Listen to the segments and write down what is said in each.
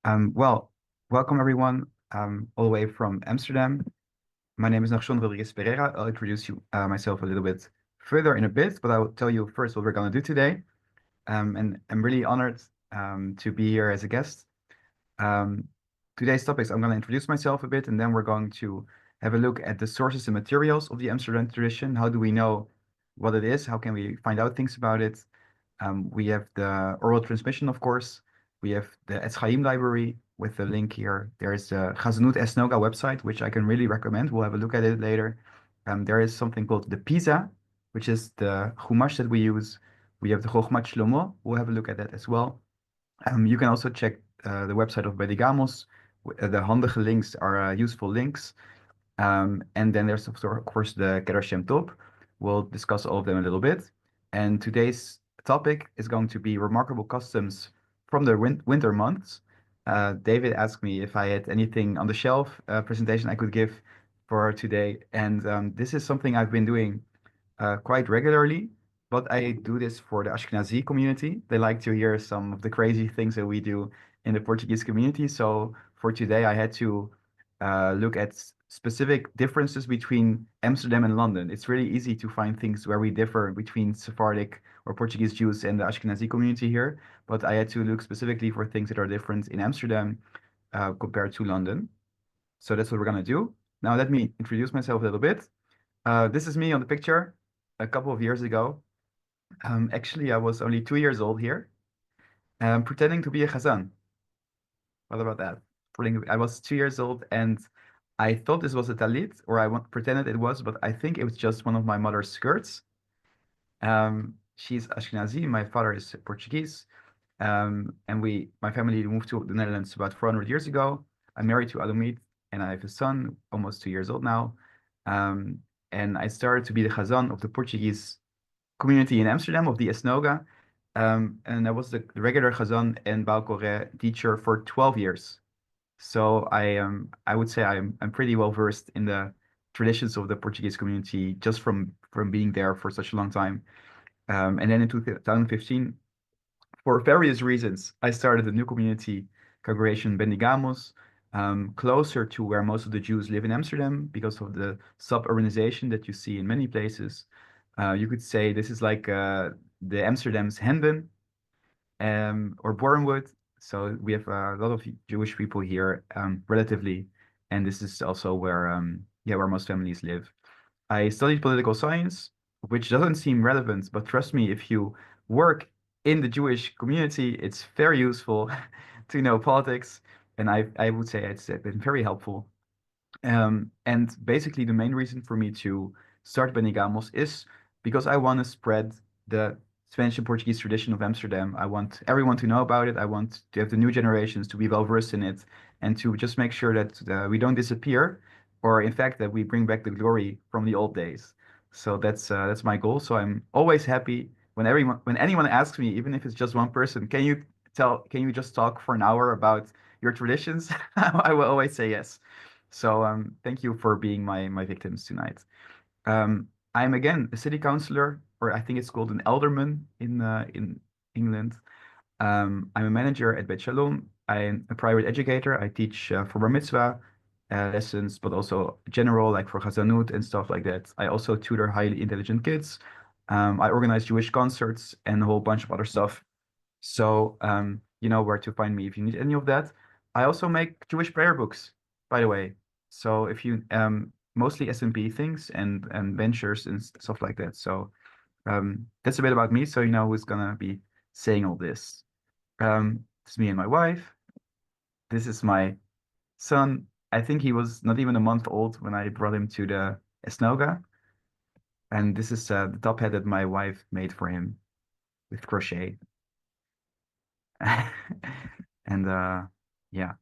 Well, welcome everyone, all the way from Amsterdam. My name is Nachshon Rodrigues Pereira. I'll introduce you myself a little bit further in a bit, but I will tell you first what we're going to do today. And I'm really honored to be here as a guest. Um, Today's topics, I'm going to introduce myself a bit, and then we're going to have a look at the sources and materials of the Amsterdam tradition. How do we know what it is? How can we find out things about it? We have the oral transmission, of course. We have the Etz Chaim library with the link here. There is the Chazanut Esnoga website, which I can really recommend. We'll have a look at it later. There is something called the Pisa, which is the Chumash that we use. We have the Chochmat Shlomo. We'll have a look at that as well. You can also check the website of Bedigamos. The handige links are useful links. And then there's, of course, the Keter Shem Tob. We'll discuss all of them a little bit. And today's topic is going to be remarkable customs from the winter months. David asked me if I had anything on the shelf presentation I could give for today. And this is something I've been doing quite regularly, but I do this for the Ashkenazi community. They like to hear some of the crazy things that we do in the Portuguese community. So for today, I had to look at specific differences between Amsterdam and London. It's really easy to find things where we differ between Sephardic or Portuguese Jews and the Ashkenazi community here, but I had to look specifically for things that are different in Amsterdam compared to London. So that's what we're going to do. Now, let me introduce myself a little bit. This is me on the picture a couple of years ago. Actually, I was only 2 years old here, pretending to be a chazan. What about that? I was 2 years old and I thought this was a talit, or pretended it was, but I think it was just one of my mother's skirts. She's Ashkenazi, my father is Portuguese, and my family moved to the Netherlands about 400 years ago. I'm married to Alumid, and I have a son, almost 2 years old now. And I started to be the chazan of the Portuguese community in Amsterdam, of the Esnoga. And I was the regular chazan and Baal Koreh teacher for 12 years. So I would say I'm pretty well versed in the traditions of the Portuguese community just from being there for such a long time. And then in 2015, for various reasons, I started a new community congregation, Bendigamos, closer to where most of the Jews live in Amsterdam because of the suburbanization that you see in many places. You could say this is like the Amsterdam's Hendon or Bournemouth. So we have a lot of Jewish people here, relatively, and this is also where most families live. I studied political science, which doesn't seem relevant, but trust me, if you work in the Jewish community, it's very useful to know politics, and I would say it's been very helpful. And basically, the main reason for me to start Benigamos is because I want to spread the Spanish and Portuguese tradition of Amsterdam. I want everyone to know about it. I want to have the new generations to be well versed in it and to just make sure that we don't disappear, or in fact that we bring back the glory from the old days. So that's my goal. So I'm always happy when anyone asks me, even if it's just one person, can you just talk for an hour about your traditions? I will always say yes. So thank you for being my victims tonight. I'm again a city councillor, or I think it's called an alderman in England. I'm a manager at Beit Shalom. I'm a private educator. I teach for bar mitzvah lessons, but also general, like for chazanut and stuff like that. I also tutor highly intelligent kids. I organize Jewish concerts and a whole bunch of other stuff. So you know where to find me if you need any of that. I also make Jewish prayer books, by the way. So if you mostly SMP things and ventures and stuff like that. So that's a bit about me. So you know who's gonna be saying all this. It's me and my wife. This is my son. I think he was not even a month old when I brought him to the Esnoga. And this is the top hat that my wife made for him with crochet. And yeah,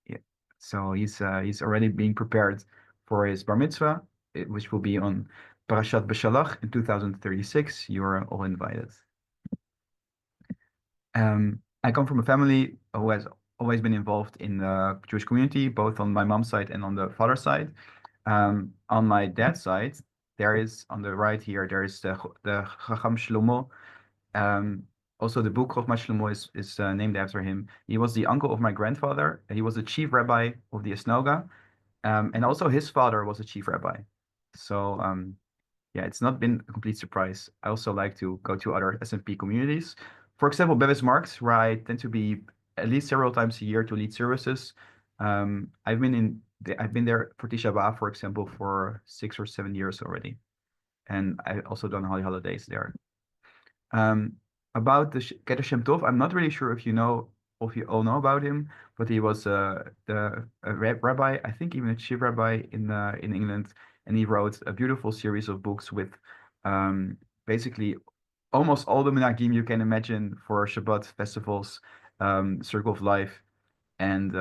yeah. So he's already being prepared for his bar mitzvah, which will be on Parashat Beshalach in 2036. You're all invited. I come from a family who has always been involved in the Jewish community, both on my mom's side and on the father's side. On my dad's side, there is on the right here, there is the Chacham Shlomo. Also, the book of Shlomo is named after him. He was the uncle of my grandfather. He was the chief rabbi of the synagogue, and also his father was a chief rabbi. So yeah, it's not been a complete surprise. I also like to go to other SMP communities. For example, Bevis Marks, where I tend to be at least several times a year to lead services. I've been there for Tisha B'Av, for example, for 6 or 7 years already, and I also done holy holidays there. About the Keter Shem Tob, I'm not really sure if you all know about him, but he was a rabbi, I think even a chief rabbi in England, and he wrote a beautiful series of books with basically almost all the minhagim you can imagine for Shabbat festivals, Circle of Life, and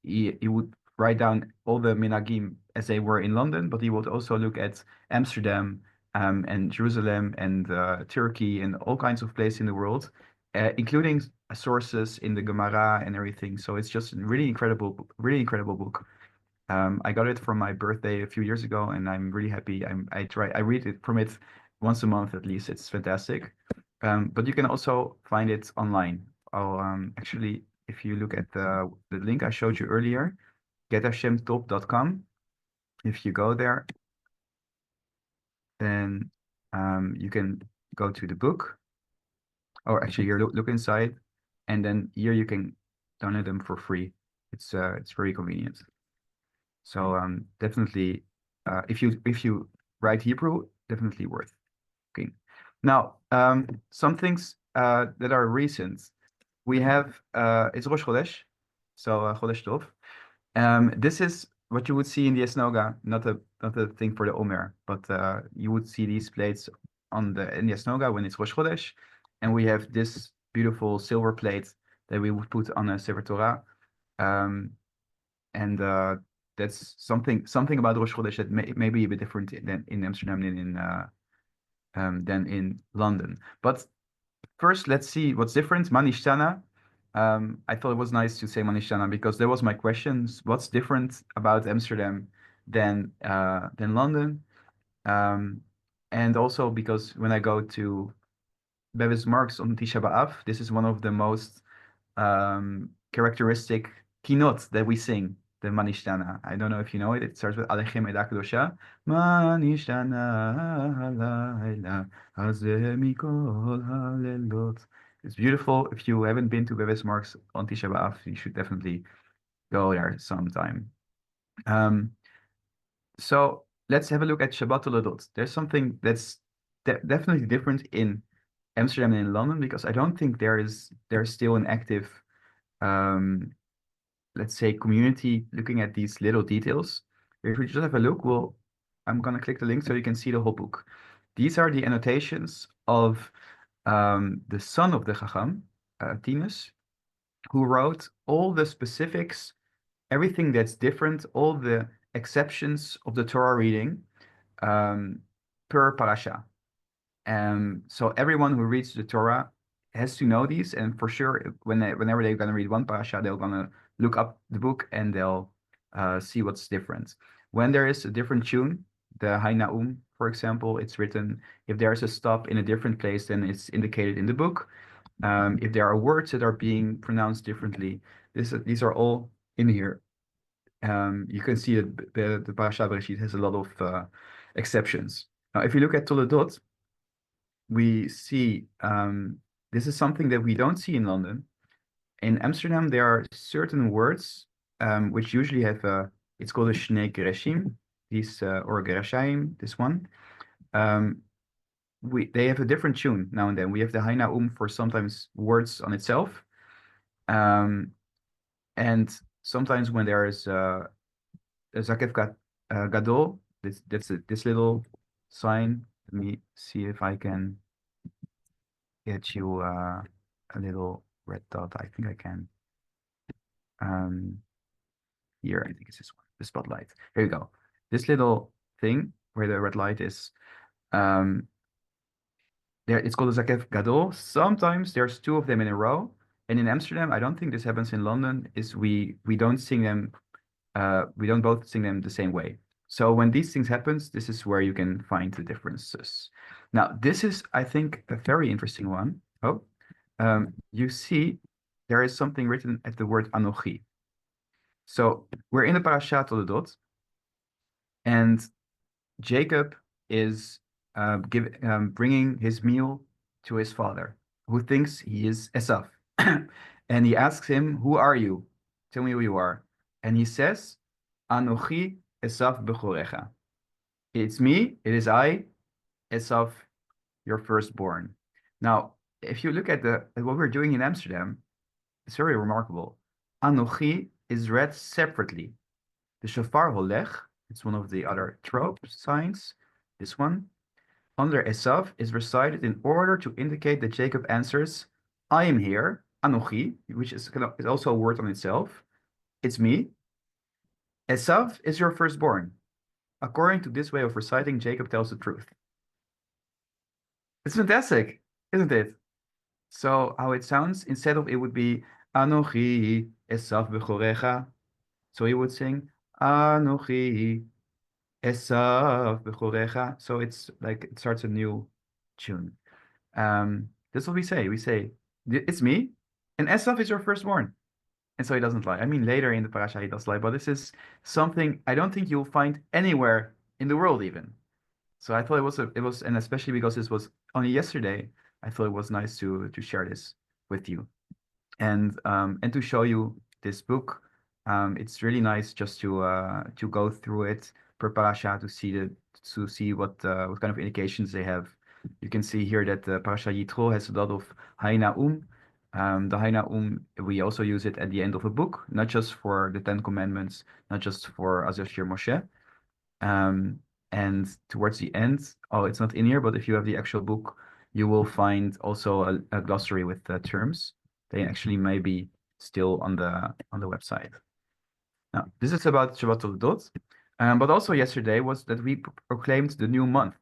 he would write down all the minhagim as they were in London, but he would also look at Amsterdam and Jerusalem and Turkey and all kinds of places in the world, including sources in the Gemara and everything. So it's just a really incredible book. I got it for my birthday a few years ago, and I'm really happy. I read it from it once a month at least. It's fantastic. But you can also find it online. I'll actually, if you look at the link I showed you earlier, ketershemtob.com. If you go there, then you can go to the book, or actually here look inside, and then here you can download them for free. It's very convenient. So definitely, if you write Hebrew, definitely worth looking. Now, some things that are recent. We have it's Rosh Chodesh, so Chodesh Tov. This is what you would see in the synagogue, not a thing for the Omer, but you would see these plates in the synagogue when it's Rosh Chodesh, and we have this beautiful silver plate that we would put on a Sefer Torah, and that's something about Rosh Chodesh that may be a bit different than in Amsterdam than in London. But first, let's see what's different. Manishtana. I thought it was nice to say Manishtana because that was my questions. What's different about Amsterdam than London? And also because when I go to Bevis Marks on Tisha B'Av, this is one of the most characteristic kinot that we sing, the Manishtana. I don't know if you know it. It starts with Alechem Eda Kedosha. Manishtana halayla hazeh mikol halelot. It's beautiful. If you haven't been to Bevis Marks on Tisha B'Av, you should definitely go there sometime. So let's have a look at Shabbat Toledot. There's something that's definitely different in Amsterdam and in London because I don't think there's still an active let's say community looking at these little details. If we just have a look, I'm gonna click the link so you can see the whole book. These are the annotations of the son of the Chacham, Tinus, who wrote all the specifics, everything that's different, all the exceptions of the Torah reading per parasha. So everyone who reads the Torah has to know these, and for sure, whenever they're going to read one parasha, they're going to look up the book and they'll see what's different. When there is a different tune, the Hai Na'um, for example, it's written, if there's a stop in a different place, then it's indicated in the book. If there are words that are being pronounced differently, these are all in here. You can see that the Parashat Bereshit has a lot of exceptions. Now, if you look at Toledot, we see this is something that we don't see in London. In Amsterdam, there are certain words which usually have it's called a Shnei Gereshim, or Gereshayim, this one. They have a different tune now and then. We have the Hai Na'um for sometimes words on itself. And sometimes when there is a Zakef Gadol, this little sign. Let me see if I can get you a little red dot. I think I can. Here, I think it's this one, the spotlight. Here you go. This little thing where the red light is. There, it's called a Zakef Gadol. Sometimes there's two of them in a row. And in Amsterdam, I don't think this happens in London, is we don't sing them, we don't both sing them the same way. So when these things happens, this is where you can find the differences. Now, this is, I think, a very interesting one. Oh, you see there is something written at the word Anochi. So we're in the parasha Toledot, and Jacob is bringing his meal to his father, who thinks he is Esav. And he asks him, "Who are you? Tell me who you are." And he says, "Anochi Esav bechorecha." It's me, it is I, Esav, your firstborn. Now, if you look at what we're doing in Amsterdam, it's very remarkable. Anochi is read separately. The shofar holech, it's one of the other trope signs. This one, under Esav, is recited in order to indicate that Jacob answers, "I am here," Anochi, which is also a word on itself. It's me. Esav is your firstborn. According to this way of reciting, Jacob tells the truth. It's fantastic, isn't it? So how it sounds, instead of it would be Anochi Esav bechorecha. So he would sing Anochi Esav bechorecha. So it's like it starts a new tune. This is what we say. We say, it's me, and Esav is your firstborn. And so he doesn't lie. I mean, later in the parasha he does lie, but this is something I don't think you'll find anywhere in the world even. So I thought it was, and especially because this was only yesterday, I thought it was nice to share this with you and to show you this book. It's really nice just to go through it per parasha to see what kind of indications they have. You can see here that the parasha Yitro has a lot of Hainaum. The Hainaum, we also use it at the end of a book, not just for the Ten Commandments, not just for Azer Shir Moshe. And towards the end, oh, it's not in here, but if you have the actual book, you will find also a glossary with the terms. They actually may be still on the website. Now, this is about Shabbat Toledot, but also yesterday was that we proclaimed the new month,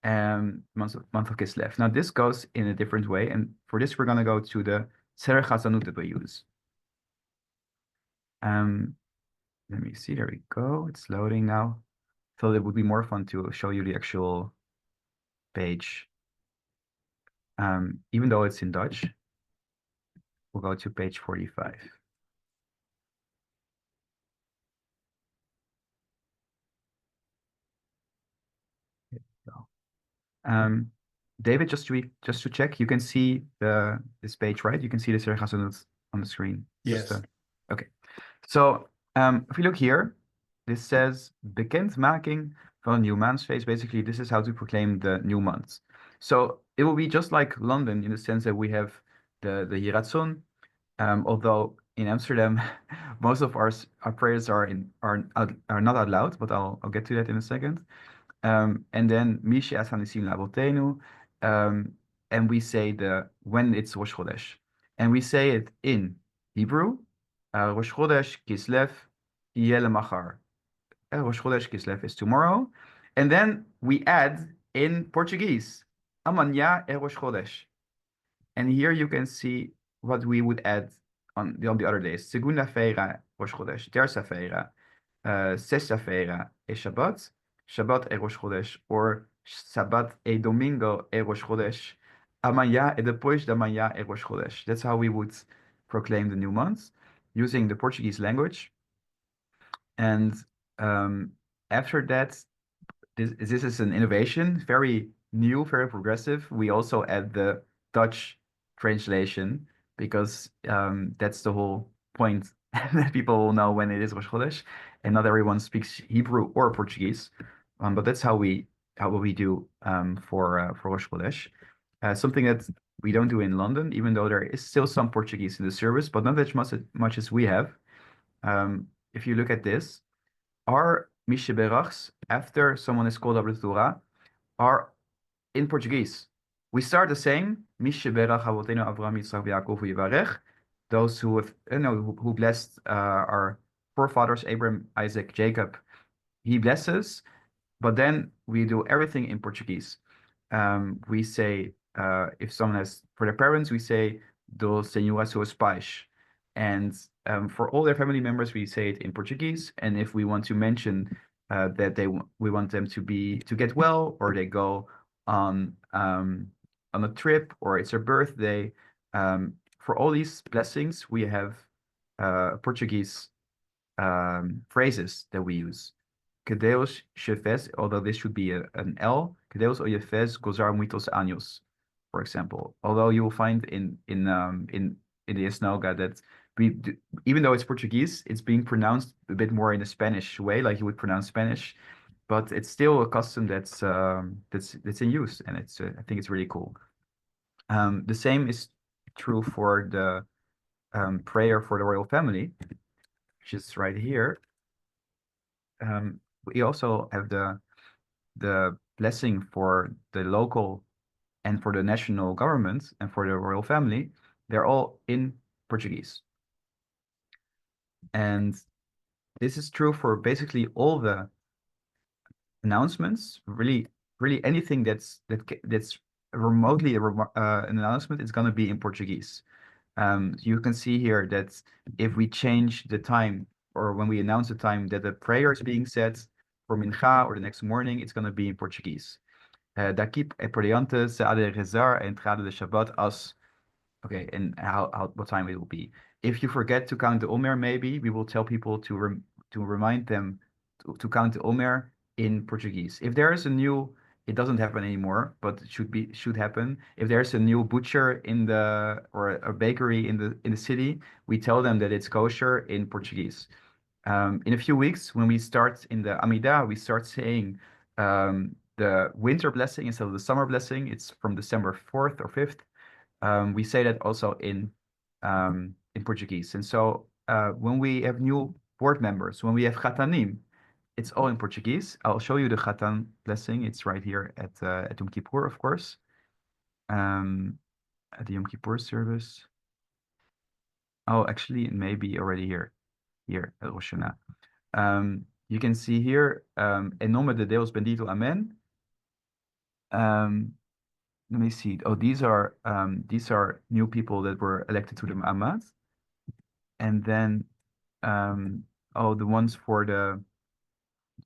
month of Kislev. Now, this goes in a different way, and for this we're going to go to the Serer Chazanut that we use. Let me see. There we go. It's loading now. So it would be more fun to show you the actual page. Even though it's in Dutch, we'll go to page 45. Here we go. David, just to check, you can see this page, right? You can see the Serer Chazanut on the screen. Yes. Okay. So if you look here, this says bekendmaking van een nieuw maansfeest. Basically, this is how to proclaim the new month. So it will be just like London in the sense that we have the Yiratzon, although in Amsterdam most of our prayers are not out loud, but I'll get to that in a second. And then Mishe Asanisim Labotenu, and we say when it's Rosh Chodesh, and we say it in Hebrew, Rosh Chodesh Kislev Yeh Lemachar. Rosh Chodesh Kislev is tomorrow, and then we add in Portuguese, Amanhã é Rosh Chodesh. And here you can see what we would add on the other days. Segunda-feira, Rosh Chodesh. Terça-feira, sexta-feira é Shabbat. Shabbat é Rosh Chodesh. Or Shabbat e Domingo é Rosh Chodesh. Amanhã e depois da manhã é Rosh Chodesh. That's how we would proclaim the new month using the Portuguese language. And after that, this is an innovation, very new, very progressive. We also add the Dutch translation because that's the whole point that people will know when it is Rosh Chodesh, and not everyone speaks Hebrew or Portuguese. But that's how we do for Rosh Chodesh. Something that we don't do in London, even though there is still some Portuguese in the service, but not as much as we have. If you look at this, our Misheberachs, after someone is called up to the Torah, are in Portuguese. We start the same, Misheberach Avotenu Avraham Yitzchak Yaakov Yivarech, those who have, who blessed our forefathers Abraham, Isaac, Jacob. He blesses, but then we do everything in Portuguese. We say, if someone has, for their parents, we say, do Senhor seus pais. And for all their family members, we say it in Portuguese. And if we want to mention that we want them to get well, or they go on a trip, or it's their birthday, For all these blessings, we have Portuguese phrases that we use. Que Deus te fez, although this should be an L. Que Deus hoy fez gozar muitos años, for example. Although you will find in the Esnalga that even though it's Portuguese, it's being pronounced a bit more in a Spanish way, like you would pronounce Spanish, but it's still a custom that's in use, and I think it's really cool. The same is true for the prayer for the royal family, which is right here. We also have the blessing for the local and for the national government and for the royal family. They're all in Portuguese. And this is true for basically all the announcements. Really anything that's remotely an announcement is going to be in Portuguese. You can see here that if we change the time, or when we announce the time that the prayer is being said for minhag or the next morning, it's going to be in Portuguese. Daqui por diante se ha de rezar a entrada de Shabbat as, okay, and what time it will be. If you forget to count the Omer, maybe we will tell people to remind them to count the Omer in Portuguese. If there is a new, it doesn't happen anymore, but it should happen. If there's a new butcher or a bakery in the city, we tell them that it's kosher in Portuguese. In a few weeks, when we start in the Amida, we start saying the winter blessing instead of the summer blessing. It's from December 4th or 5th. We say that also in Portuguese. And so when we have new board members, when we have Khatanim, it's all in Portuguese. I'll show you the Khatan blessing. It's right here at Yom Kippur, of course. At the Yom Kippur service. Oh, actually, it may be already here at Rosh Hashanah. You can see here, En nome de Deus bendito, Amen. Let me see. Oh, these are new people that were elected to the Ma'amad. And then the ones for the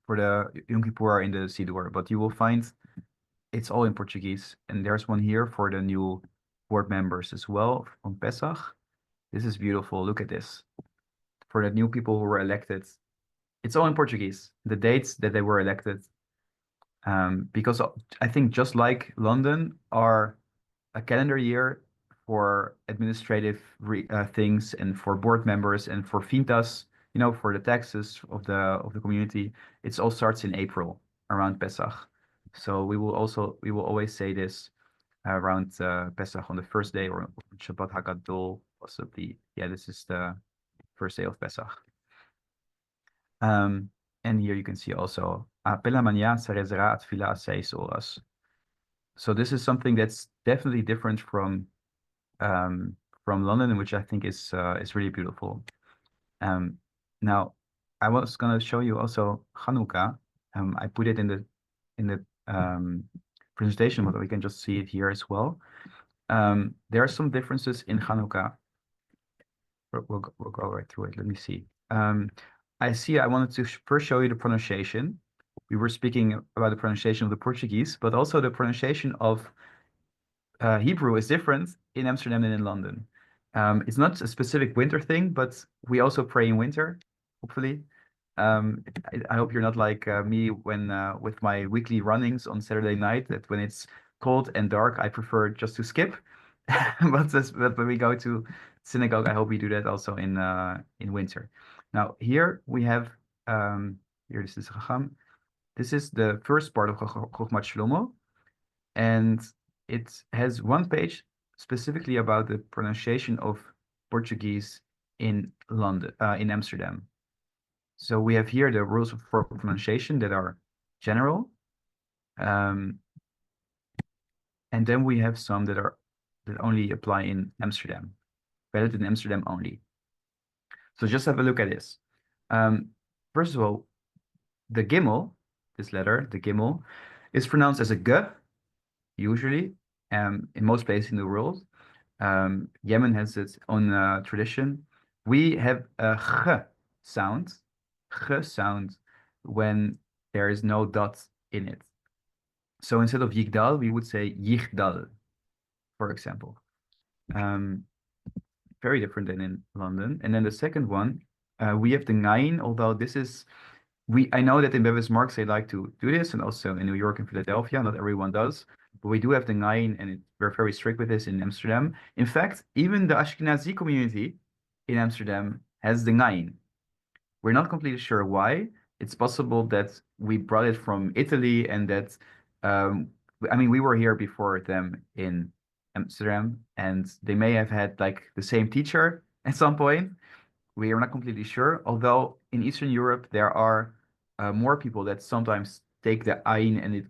Yom Kippur are in the Siddur, but you will find it's all in Portuguese. And there's one here for the new board members as well on Pesach. This is beautiful. Look at this. For the new people who were elected, it's all in Portuguese. The dates that they were elected. Because I think just like London, are a calendar year for administrative things and for board members and for fintas, for the taxes of the community. It all starts in April around Pesach. So we will always say this around Pesach on the first day, or Shabbat Hagadol possibly. Yeah, this is the first day of Pesach. And here you can see also pela manhã se rezará a tefillah às 6 horas. So this is something that's definitely different from London, which I think is really beautiful. Now, I was gonna show you also Hanukkah. I put it in the presentation, but we can just see it here as well. There are some differences in Hanukkah. We'll go right through it. Let me see. I wanted to first show you the pronunciation. We were speaking about the pronunciation of the Portuguese, but also the pronunciation of Hebrew is different in Amsterdam than in London. It's not a specific winter thing, but we also pray in winter, hopefully. I hope you're not like me when with my weekly runnings on Saturday night, that when it's cold and dark, I prefer just to skip. But when we go to synagogue, I hope we do that also in winter. Now here we have here this is Chacham. This is the first part of Chochmat Shlomo, and it has one page specifically about the pronunciation of Portuguese in London, in Amsterdam. So we have here the rules for pronunciation that are general, and then we have some that only apply in Amsterdam, valid in Amsterdam only. So just have a look at this. First of all, the Gimel, this letter, the Gimel, is pronounced as a G, usually, in most places in the world. Yemen has its own tradition. We have a ch sound, when there is no dot in it. So instead of Yigdal, we would say Yigdal, for example. Um, very different than in London. And then the second one, we have the Ngain, although this is I know that in Bevis Marks they like to do this, and also in New York and Philadelphia. Not everyone does, but we do have the Ngain, and we're very strict with this in Amsterdam. In fact, even the Ashkenazi community in Amsterdam has the Ngain. We're not completely sure why. It's possible that we brought it from Italy and that, I mean, we were here before them in Amsterdam, and they may have had like the same teacher at some point. We are not completely sure, although in Eastern Europe there are more people that sometimes take the ein and it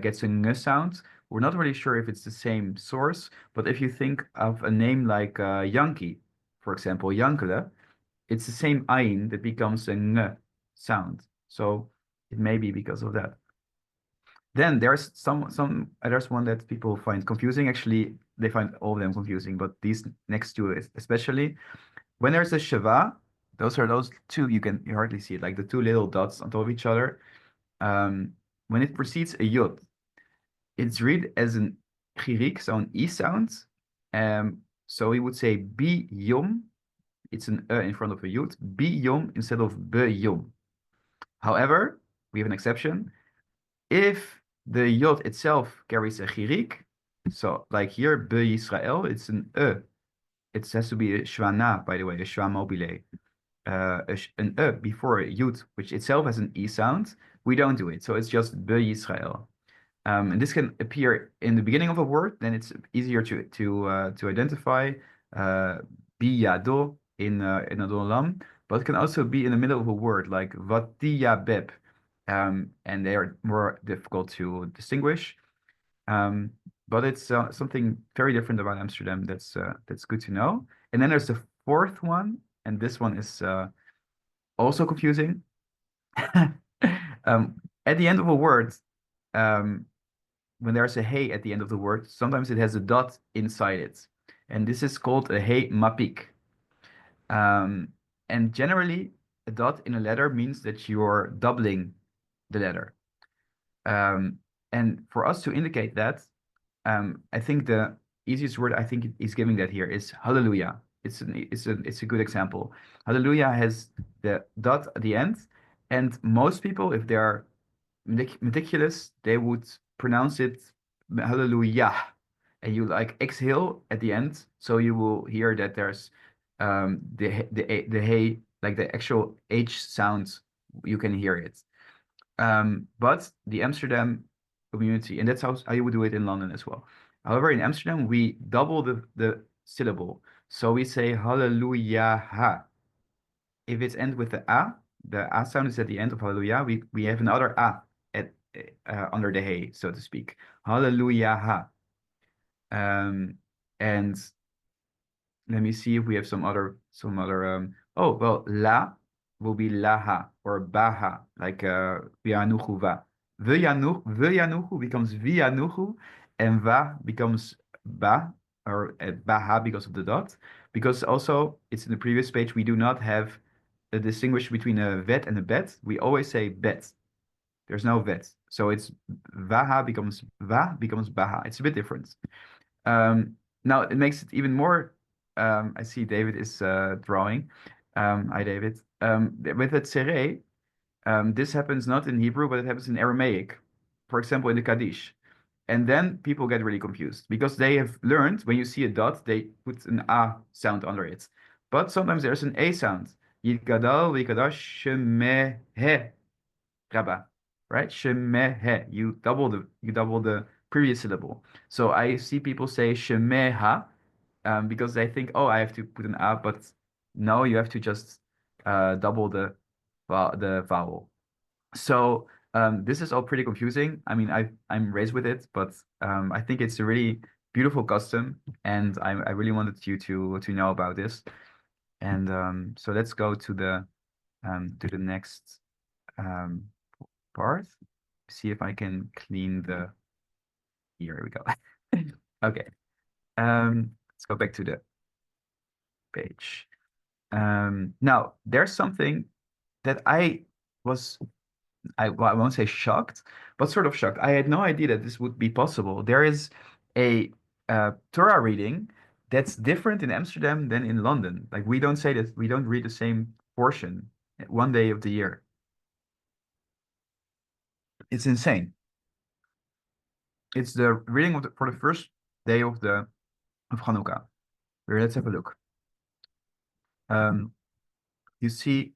gets a ng sound. We're not really sure if it's the same source, but if you think of a name like Yankee, for example, Yankele, it's the same ein that becomes a ng sound. So it may be because of that. Then there's there's one that people find confusing. Actually, they find all of them confusing, but these next two especially. When there's a Shiva, those are those two, you hardly see it, like the two little dots on top of each other. When it precedes a Yod, it's read as an Chirik, so an E sound. So we would say Bi Yom, it's an in front of a Yod, Bi Yom instead of Be Yom. However, we have an exception. If the Yod itself carries a Chirik, so like here, Be Yisrael, it's an It has to be a Shvana, by the way, a Shva mobile. An before a Yud, which itself has an E sound. We don't do it. So it's just Be Yisrael. And this can appear in the beginning of a word, then it's easier to identify. Bi Yado in Adolam, but it can also be in the middle of a word like Vatiya Beb. And they are more difficult to distinguish. Um, but it's something very different about Amsterdam that's good to know. And then there's the fourth one, and this one is also confusing. At the end of a word, um, when there's a hey at the end of the word, sometimes it has a dot inside it, and this is called a hey mapik. Um, and generally, a dot in a letter means that you're doubling the letter. Um, and for us to indicate that, I think the easiest word I think is giving that here is hallelujah. It's a good example. Hallelujah has the dot at the end, and most people, if they are meticulous, they would pronounce it hallelujah, and you like exhale at the end, so you will hear that there's the hey, like the actual H sounds, you can hear it. But the Amsterdam community, and that's how you would do it in London as well. However, in Amsterdam, we double the syllable. So we say hallelujah. If it's end with the A sound is at the end of hallelujah, we have another A at under the hey, so to speak. Hallelujah. And let me see if we have some other oh well, la will be laha or baha, like vianuchu va. Vianuchu becomes vianuchu, and va becomes ba, or baha because of the dot. Because also it's in the previous page, we do not have a distinguish between a vet and a bet. We always say bet. There's no vet. So it's vaha becomes va becomes baha. It's a bit different. Now it makes it even more. I see David is drawing. Hi, David. With the tzere, this happens not in Hebrew, but it happens in Aramaic, for example, in the Kaddish. And then people get really confused because they have learned when you see a dot, they put an A sound under it. But sometimes there's an A sound. Yikadal, Yikadash, Shemehe, Rabba, right? Shemehe. You double the previous syllable. So I see people say Shemeha, because they think, oh, I have to put an A, but no, you have to just double the vowel. So this is all pretty confusing. I mean, I'm raised with it, but I think it's a really beautiful custom, and I really wanted you to know about this. And so let's go to the next um, part. See if I can clean the. Here we go. Okay. Let's go back to the page. Now there's something that I won't say shocked, but sort of shocked. I had no idea that this would be possible. There is a Torah reading that's different in Amsterdam than in London. Like we don't say that we don't read the same portion one day of the year. It's insane. It's the reading for the first day of Hanukkah. Here, let's have a look. You see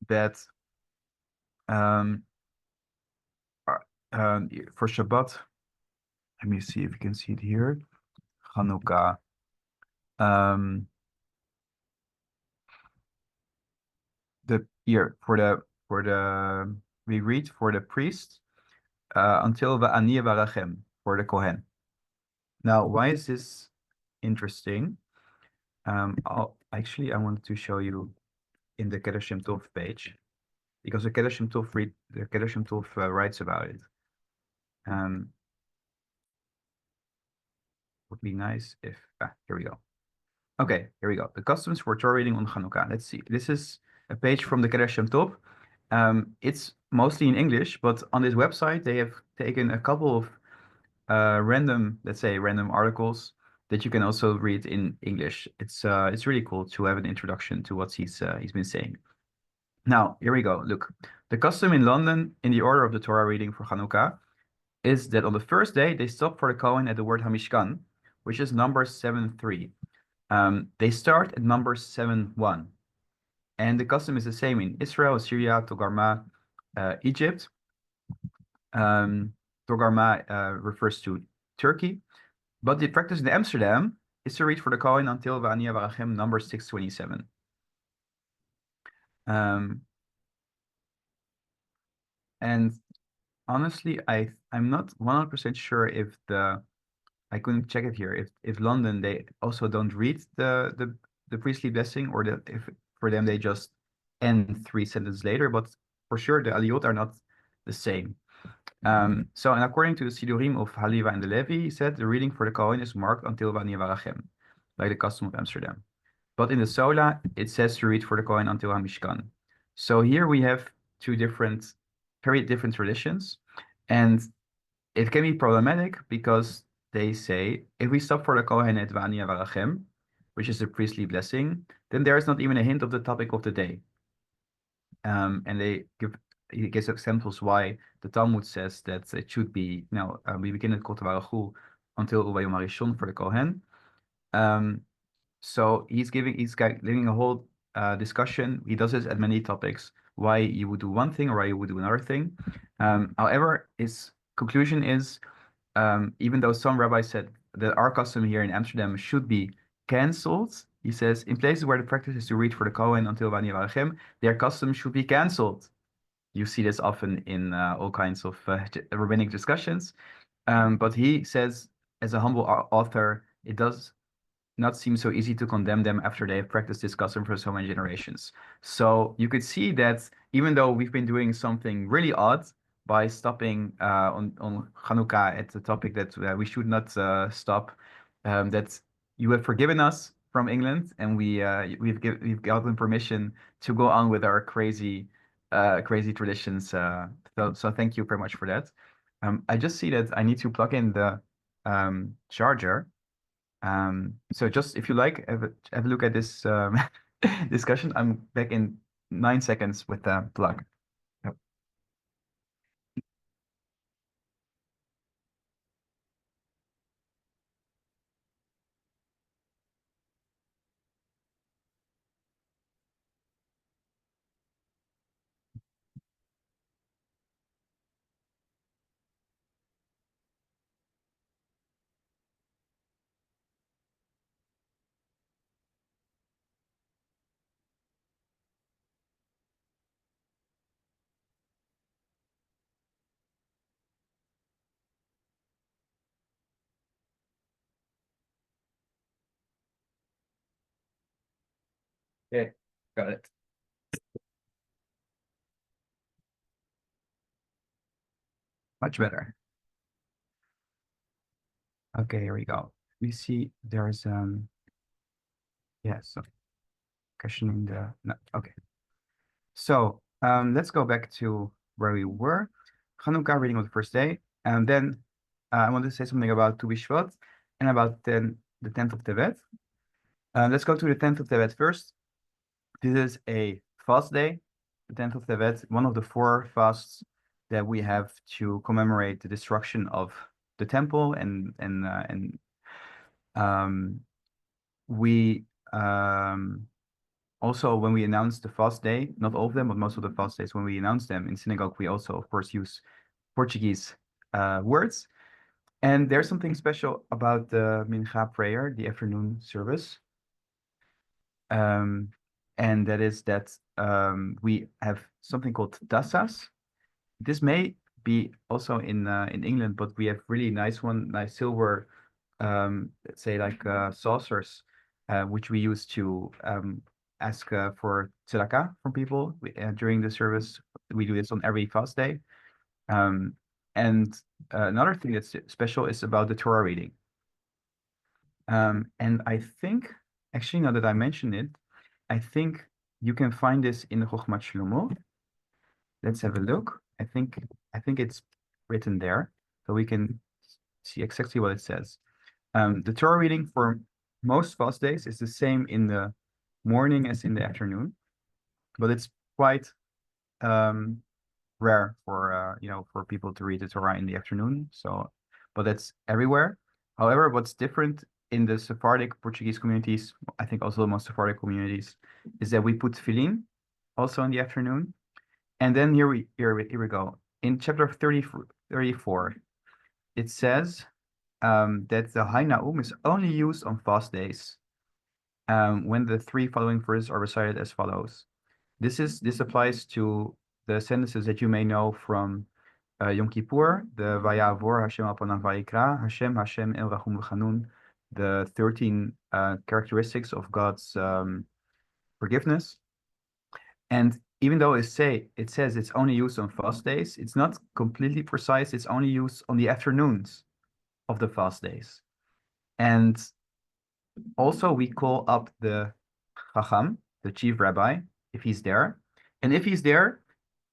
that um, for Shabbat, let me see if you can see it here. Hanukkah. The here for the we read for the priest until Va'ani Varachem for the Kohen. Now, why is this interesting? I wanted to show you in the Keter Shem Tob page because the Keter Shem Tob writes about it. Would be nice if here we go. Okay, here we go. The customs for Torah reading on Hanukkah. Let's see. This is a page from the Keter Shem Tob. It's mostly in English, but on this website they have taken a couple of random articles that you can also read in English. It's really cool to have an introduction to what he's been saying. Now, here we go. Look, the custom in London in the order of the Torah reading for Hanukkah is that on the first day they stop for the Kohen at the word Hamishkan, which is number 7:3. They start at number 7:1. And the custom is the same in Israel, Syria, Togarma, Egypt. Togarma refers to Turkey. But the practice in Amsterdam is to read for the Kohen until Va'ani Varachem, number 627. And honestly, I'm not 100% sure if I couldn't check it here. If London they also don't read the priestly blessing, or that if for them they just end 3 sentences later, but for sure the aliyot are not the same. So, and according to the Sidurim of Haliva and the Levi, he said the reading for the Kohen is marked until Va'ani Varachem, like the custom of Amsterdam. But in the Sola, it says to read for the Kohen until Hamishkan. So here we have two very different traditions, and it can be problematic because they say if we stop for the Kohen at Va'ani Varachem, which is the priestly blessing, then there is not even a hint of the topic of the day. And he gives examples why the Talmud says that it should be, we begin at Kol Baruch Hu until Uvayom Harishon for the Kohen. So he's giving a whole discussion. He does this at many topics, why you would do one thing or why you would do another thing. However, his conclusion is, even though some rabbis said that our custom here in Amsterdam should be cancelled, he says, in places where the practice is to read for the Kohen until Va'ani Varachem, their custom should be cancelled. You see this often in all kinds of rabbinic discussions. But he says, as a humble author, it does not seem so easy to condemn them after they have practiced this custom for so many generations. So you could see that even though we've been doing something really odd by stopping on Hanukkah at the topic that we should not stop, that you have forgiven us from England, and we've gotten permission to go on with our crazy traditions. So thank you very much for that. I just see that I need to plug in the charger. So just if you like, have a look at this discussion. I'm back in 9 seconds with the plug. Yep. Okay, got it. Much better. Okay, here we go. We see there's so questioning the no, okay. So let's go back to where we were. Hanukkah reading on the first day, and then I want to say something about Tu B'Shvat and about the 10th of Tevet. Let's go to the 10th of Tevet first. This is a fast day, the 10th of Tevet, one of the 4 fasts that we have to commemorate the destruction of the temple, and we also, when we announce the fast day, not all of them, but most of the fast days, when we announce them in synagogue, we also, of course, use Portuguese words. And there's something special about the minhag prayer, the afternoon service. And that is that we have something called tassas. This may be also in England, but we have really nice silver, let's say like saucers, which we use to ask for tzedakah from people during the service. We do this on every fast day. And another thing that's special is about the Torah reading. And I think, actually, now that I mention it, I think you can find this in the Chochmat Shlomo. Let's have a look. I think it's written there, so we can see exactly what it says. The Torah reading for most fast days is the same in the morning as in the afternoon, but it's quite rare for for people to read the Torah in the afternoon. So, but that's everywhere. However, what's different in the Sephardic Portuguese communities, I think also the most Sephardic communities, is that we put tefillin also in the afternoon. And then here we go. In chapter 34, it says that the Hai Na'um is only used on fast days when the 3 following verses are recited as follows. This applies to the sentences that you may know from Yom Kippur, the Vayavor Hashem al panav vayikra, Hashem el rachum v'chanun, the 13 characteristics of God's forgiveness. And even though it says it's only used on fast days, it's not completely precise. It's only used on the afternoons of the fast days. And also we call up the Chacham, the chief rabbi, if he's there. And if he's there,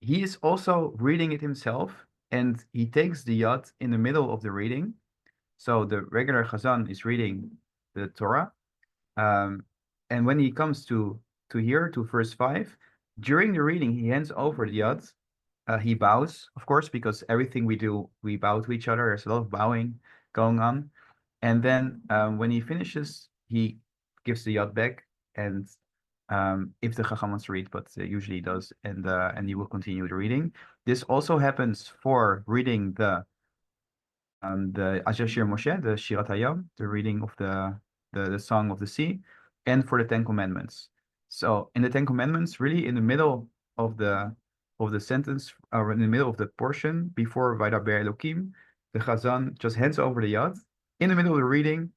he is also reading it himself, and he takes the yad in the middle of the reading. So the regular Chazan is reading the Torah. And when he comes to here, to verse 5, during the reading, he hands over the yad. He bows, of course, because everything we do, we bow to each other. There's a lot of bowing going on. And then when he finishes, he gives the yad back, and if the Chacham wants to read, but usually he does, and he will continue the reading. This also happens for reading the Ashir Moshe, the Shirat Hayam, the reading of the Song of the Sea, and for the 10 Commandments. So in the 10 Commandments, really in the middle of the sentence, or in the middle of the portion before Vaydaber Elokim, the Chazan just hands over the yad. In the middle of the reading,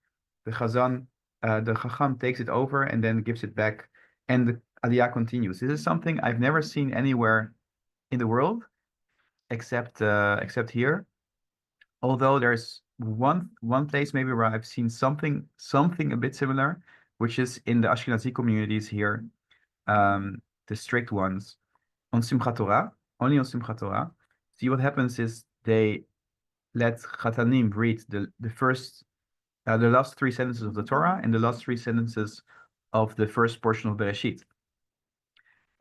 the Chazan, the Chacham takes it over and then gives it back, and the Aliyah continues. This is something I've never seen anywhere in the world, except here. Although there's one place maybe where I've seen something a bit similar, which is in the Ashkenazi communities here, the strict ones, on Simchat Torah, only on Simchat Torah. See, what happens is they let Chatanim read the last 3 sentences of the Torah and the last 3 sentences of the first portion of Bereshit.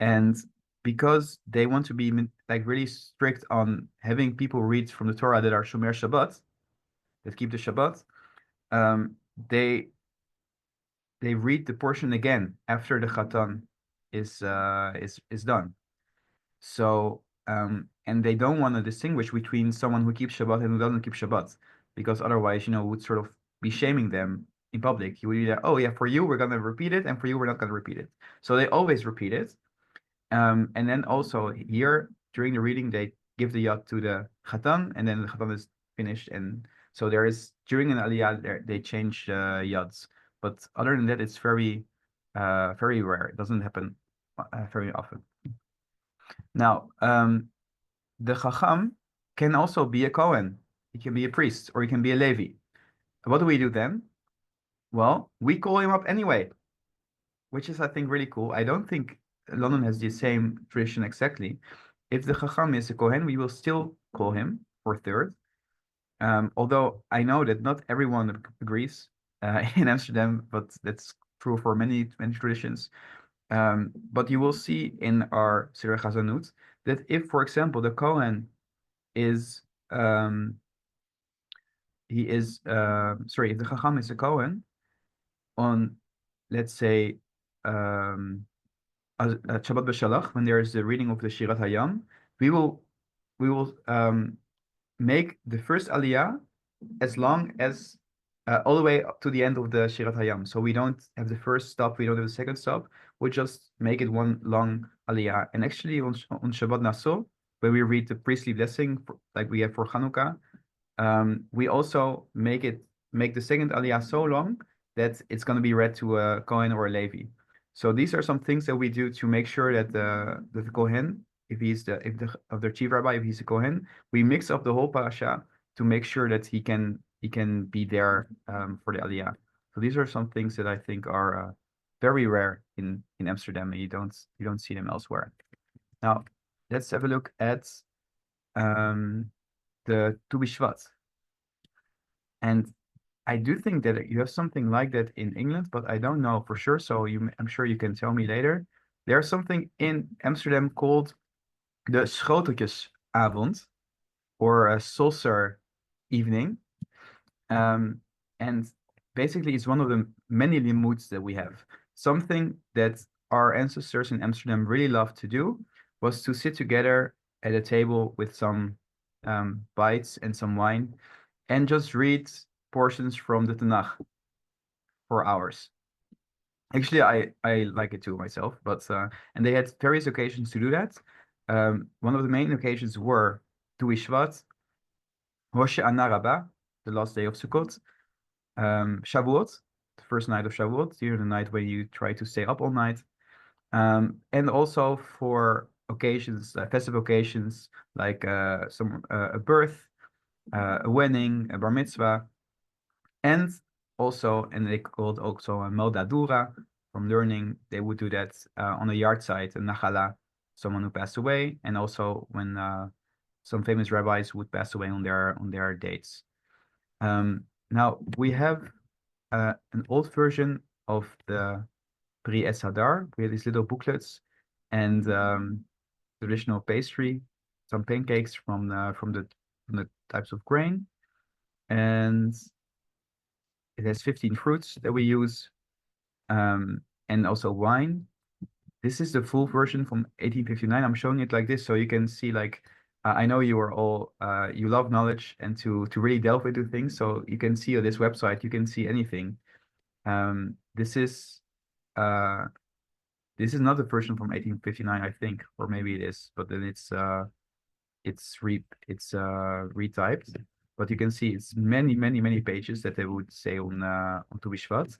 And because they want to be like really strict on having people read from the Torah that are Shomer Shabbat, that keep the Shabbat, they read the portion again after the Chatan is done. So and they don't want to distinguish between someone who keeps Shabbat and who doesn't keep Shabbat, because otherwise, would sort of be shaming them in public. You would be like, oh yeah, for you we're gonna repeat it, and for you we're not gonna repeat it. So they always repeat it. And then also here during the reading they give the yad to the Chatan, and then the Chatan is finished. And so there is, during an Aliyah, they change yads. But other than that, it's very rare. It doesn't happen very often. Now, the Chacham can also be a Kohen. He can be a priest, or he can be a Levi. What do we do then? Well, we call him up anyway, which is, I think, really cool. I don't think London has the same tradition exactly. If the Chacham is a Kohen, we will still call him for third. Although I know that not everyone agrees in Amsterdam, but that's true for many traditions. But you will see in our Sirach Hazanut that if, for example, the Kohen is if the Chacham is a Kohen on, let's say, Shabbat B'Shalach, when there is the reading of the Shirat Hayam, we will make the first Aliyah as long as all the way up to the end of the Shirat Hayam. So we don't have the first stop, we don't have the second stop. We just make it one long Aliyah. And actually on Shabbat Naso, when we read the priestly blessing, like we have for Hanukkah, we also make the second Aliyah so long that it's going to be read to a Kohen or a Levi. So these are some things that we do to make sure that the Kohen, if the chief rabbi, if he's a Kohen, we mix up the whole parasha to make sure that he can be there for the Aliyah. So these are some things that I think are very rare in Amsterdam, and you don't see them elsewhere. Now let's have a look at the Tu B'Shvat. And I do think that you have something like that in England, but I don't know for sure. So I'm sure you can tell me later. There's something in Amsterdam called the Schoteltjesavond, or a saucer evening. And basically it's one of the many limuds that we have. Something that our ancestors in Amsterdam really loved to do was to sit together at a table with some bites and some wine and just read portions from the Tanakh for hours. Actually, I like it too myself, but and they had various occasions to do that. One of the main occasions were Tu B'Shvat, Rosh Hashanah Rabbah, the last day of Sukkot, Shavuot, the first night of Shavuot, the night when you try to stay up all night, and also for occasions, festive occasions like a birth, a wedding, a bar mitzvah, and they called also a Meldadura from learning. They would do that on a yard site, a Nachala, someone who passed away, and also when some famous rabbis would pass away on their dates. Now we have an old version of the Bri Es Hadar. We have these little booklets and traditional pastry, some pancakes from the types of grain, and it has 15 fruits that we use, and also wine. This is the full version from 1859. I'm showing it like this so you can see, like, I know you are all you love knowledge and to really delve into things. So you can see on this website, you can see anything. This is not the version from 1859, I think, or maybe it is, but then it's retyped. But you can see it's many pages that they would say on Tu B'Shvat.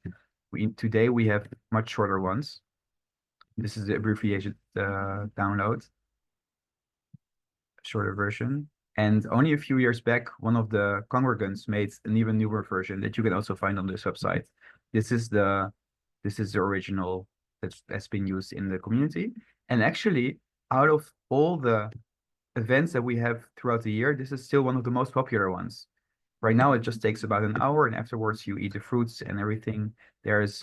Today we have much shorter ones. This is the abbreviated download, shorter version. And only a few years back, one of the congregants made an even newer version that you can also find on this website. This is the original that's been used in the community. And actually, out of all the events that we have throughout the year, this is still one of the most popular ones. Right now, it just takes about an hour, and afterwards you eat the fruits and everything. There is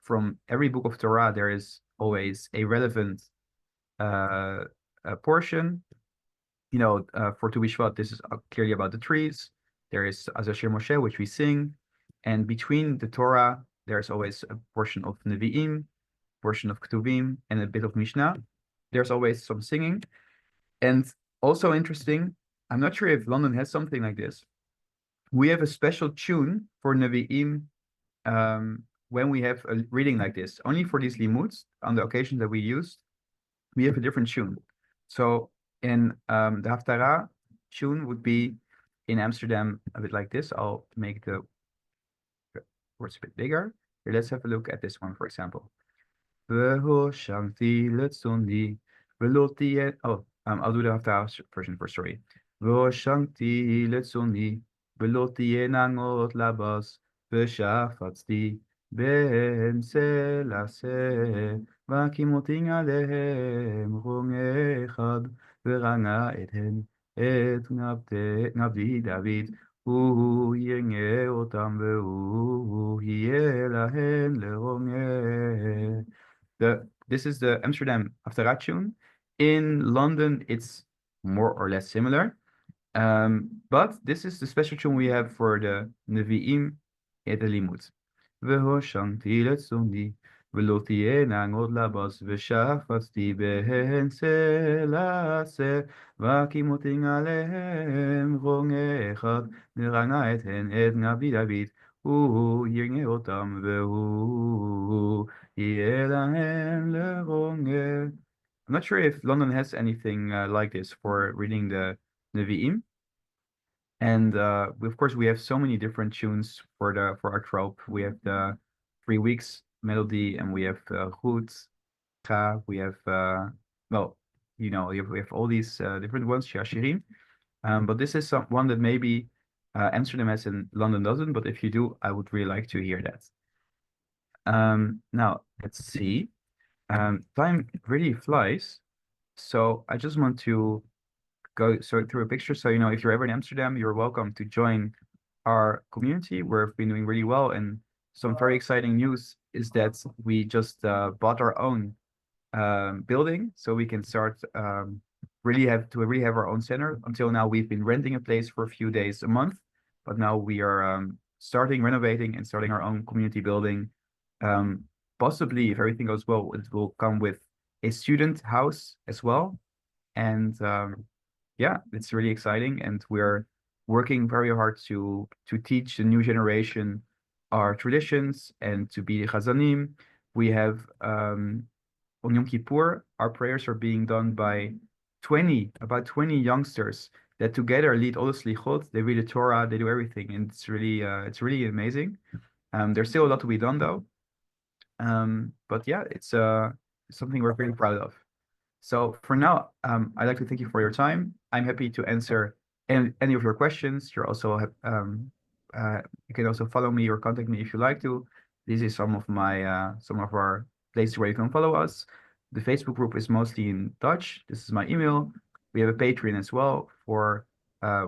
from every book of Torah, there is always a relevant portion. You know, for Tu B'Shvat, this is clearly about the trees. There is Azashir Moshe, which we sing, and between the Torah, there's always a portion of Nevi'im, portion of Ketuvim, and a bit of Mishnah. There's always some singing. And also interesting, I'm not sure if London has something like this. We have a special tune for Nevi'im when we have a reading like this. Only for these limuds, on the occasion that we used, we have a different tune. So in the Haftarah tune would be in Amsterdam a bit like this. I'll make the words a bit bigger. Here, let's have a look at this one, for example. I'll do the Haftarah version first, sorry. V'oshanti letzoni v'lo tiyena ngot labas v'shafatzti באמצע לעשה, והקימותין עליהם רום אחד, ורנע אתן את נבדי דוד, הוא יראה אותם והוא יהיה להם לרומם. This is the Amsterdam Afterratioen. In London, it's more or less similar. But this is the special tune we have for the Nevi'im et Limud. והושענתי לצוני, ולא תהיינה עוד לבס, ושפצתי בהן צלע עשה, והקימותי עליהם רונג אחד, נרנע את הן את נביא דוד, הוא יראה אותם, והוא יהיה להם לרונג. I'm not sure if London has anything like this for reading the Nevi'im. And of course, we have so many different tunes for our trope. We have the 3 weeks melody, and we have Goed, Ga. We have well, we have all these different ones, Shashirim. But this is one that maybe Amsterdam has and London doesn't. But if you do, I would really like to hear that. Now let's see. Time really flies, so I just want to go through a picture. So, if you're ever in Amsterdam, you're welcome to join our community. We've been doing really well. And some very exciting news is that we just bought our own building, so we can start really have our own center. Until now, we've been renting a place for a few days a month, but now we are starting renovating and starting our own community building. Possibly, if everything goes well, it will come with a student house as well. And yeah, it's really exciting, and we're working very hard to teach the new generation our traditions and to be Chazanim. We have on Yom Kippur, our prayers are being done by about 20 youngsters that together lead all the slichot. They read the Torah, they do everything, and it's really amazing. There's still a lot to be done though. But yeah, it's something we're very proud of. So for now, I'd like to thank you for your time. I'm happy to answer any of your questions. You can also follow me or contact me if you like to. This is some of our places where you can follow us. The Facebook group is mostly in Dutch. This is my email. We have a Patreon as well for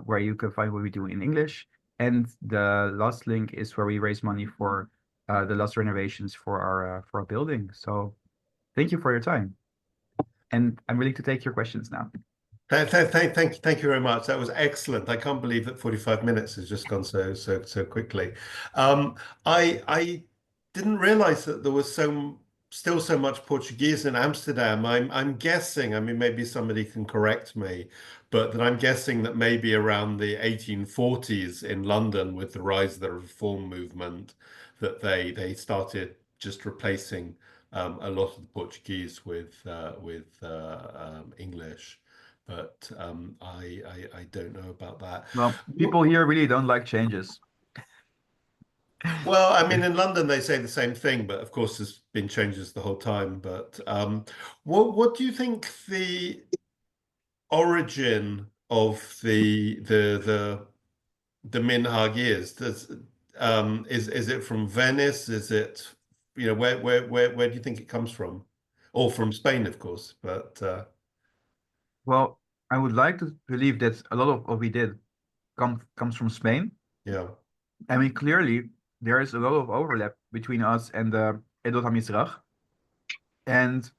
where you can find what we do in English. And the last link is where we raise money for the last renovations for our building. So thank you for your time. And I'm willing to take your questions now. Thank you very much. That was excellent. I can't believe that 45 minutes has just gone so quickly. I didn't realize that there was still so much Portuguese in Amsterdam. I'm guessing, I mean, maybe somebody can correct me, but that I'm guessing that maybe around the 1840s in London, with the rise of the Reform movement, that they started just replacing a lot of the Portuguese with English. But I don't know about that. Well, people here really don't like changes. Well, I mean, in London they say the same thing, but of course there's been changes the whole time. But what do you think the origin of the minhag is? Is it from Venice? Is it, where do you think it comes from? Or from Spain, of course, but Well, I would like to believe that a lot of what we did comes from Spain. yeah. I mean, clearly there is a lot of overlap between us and the Edot HaMizrach. And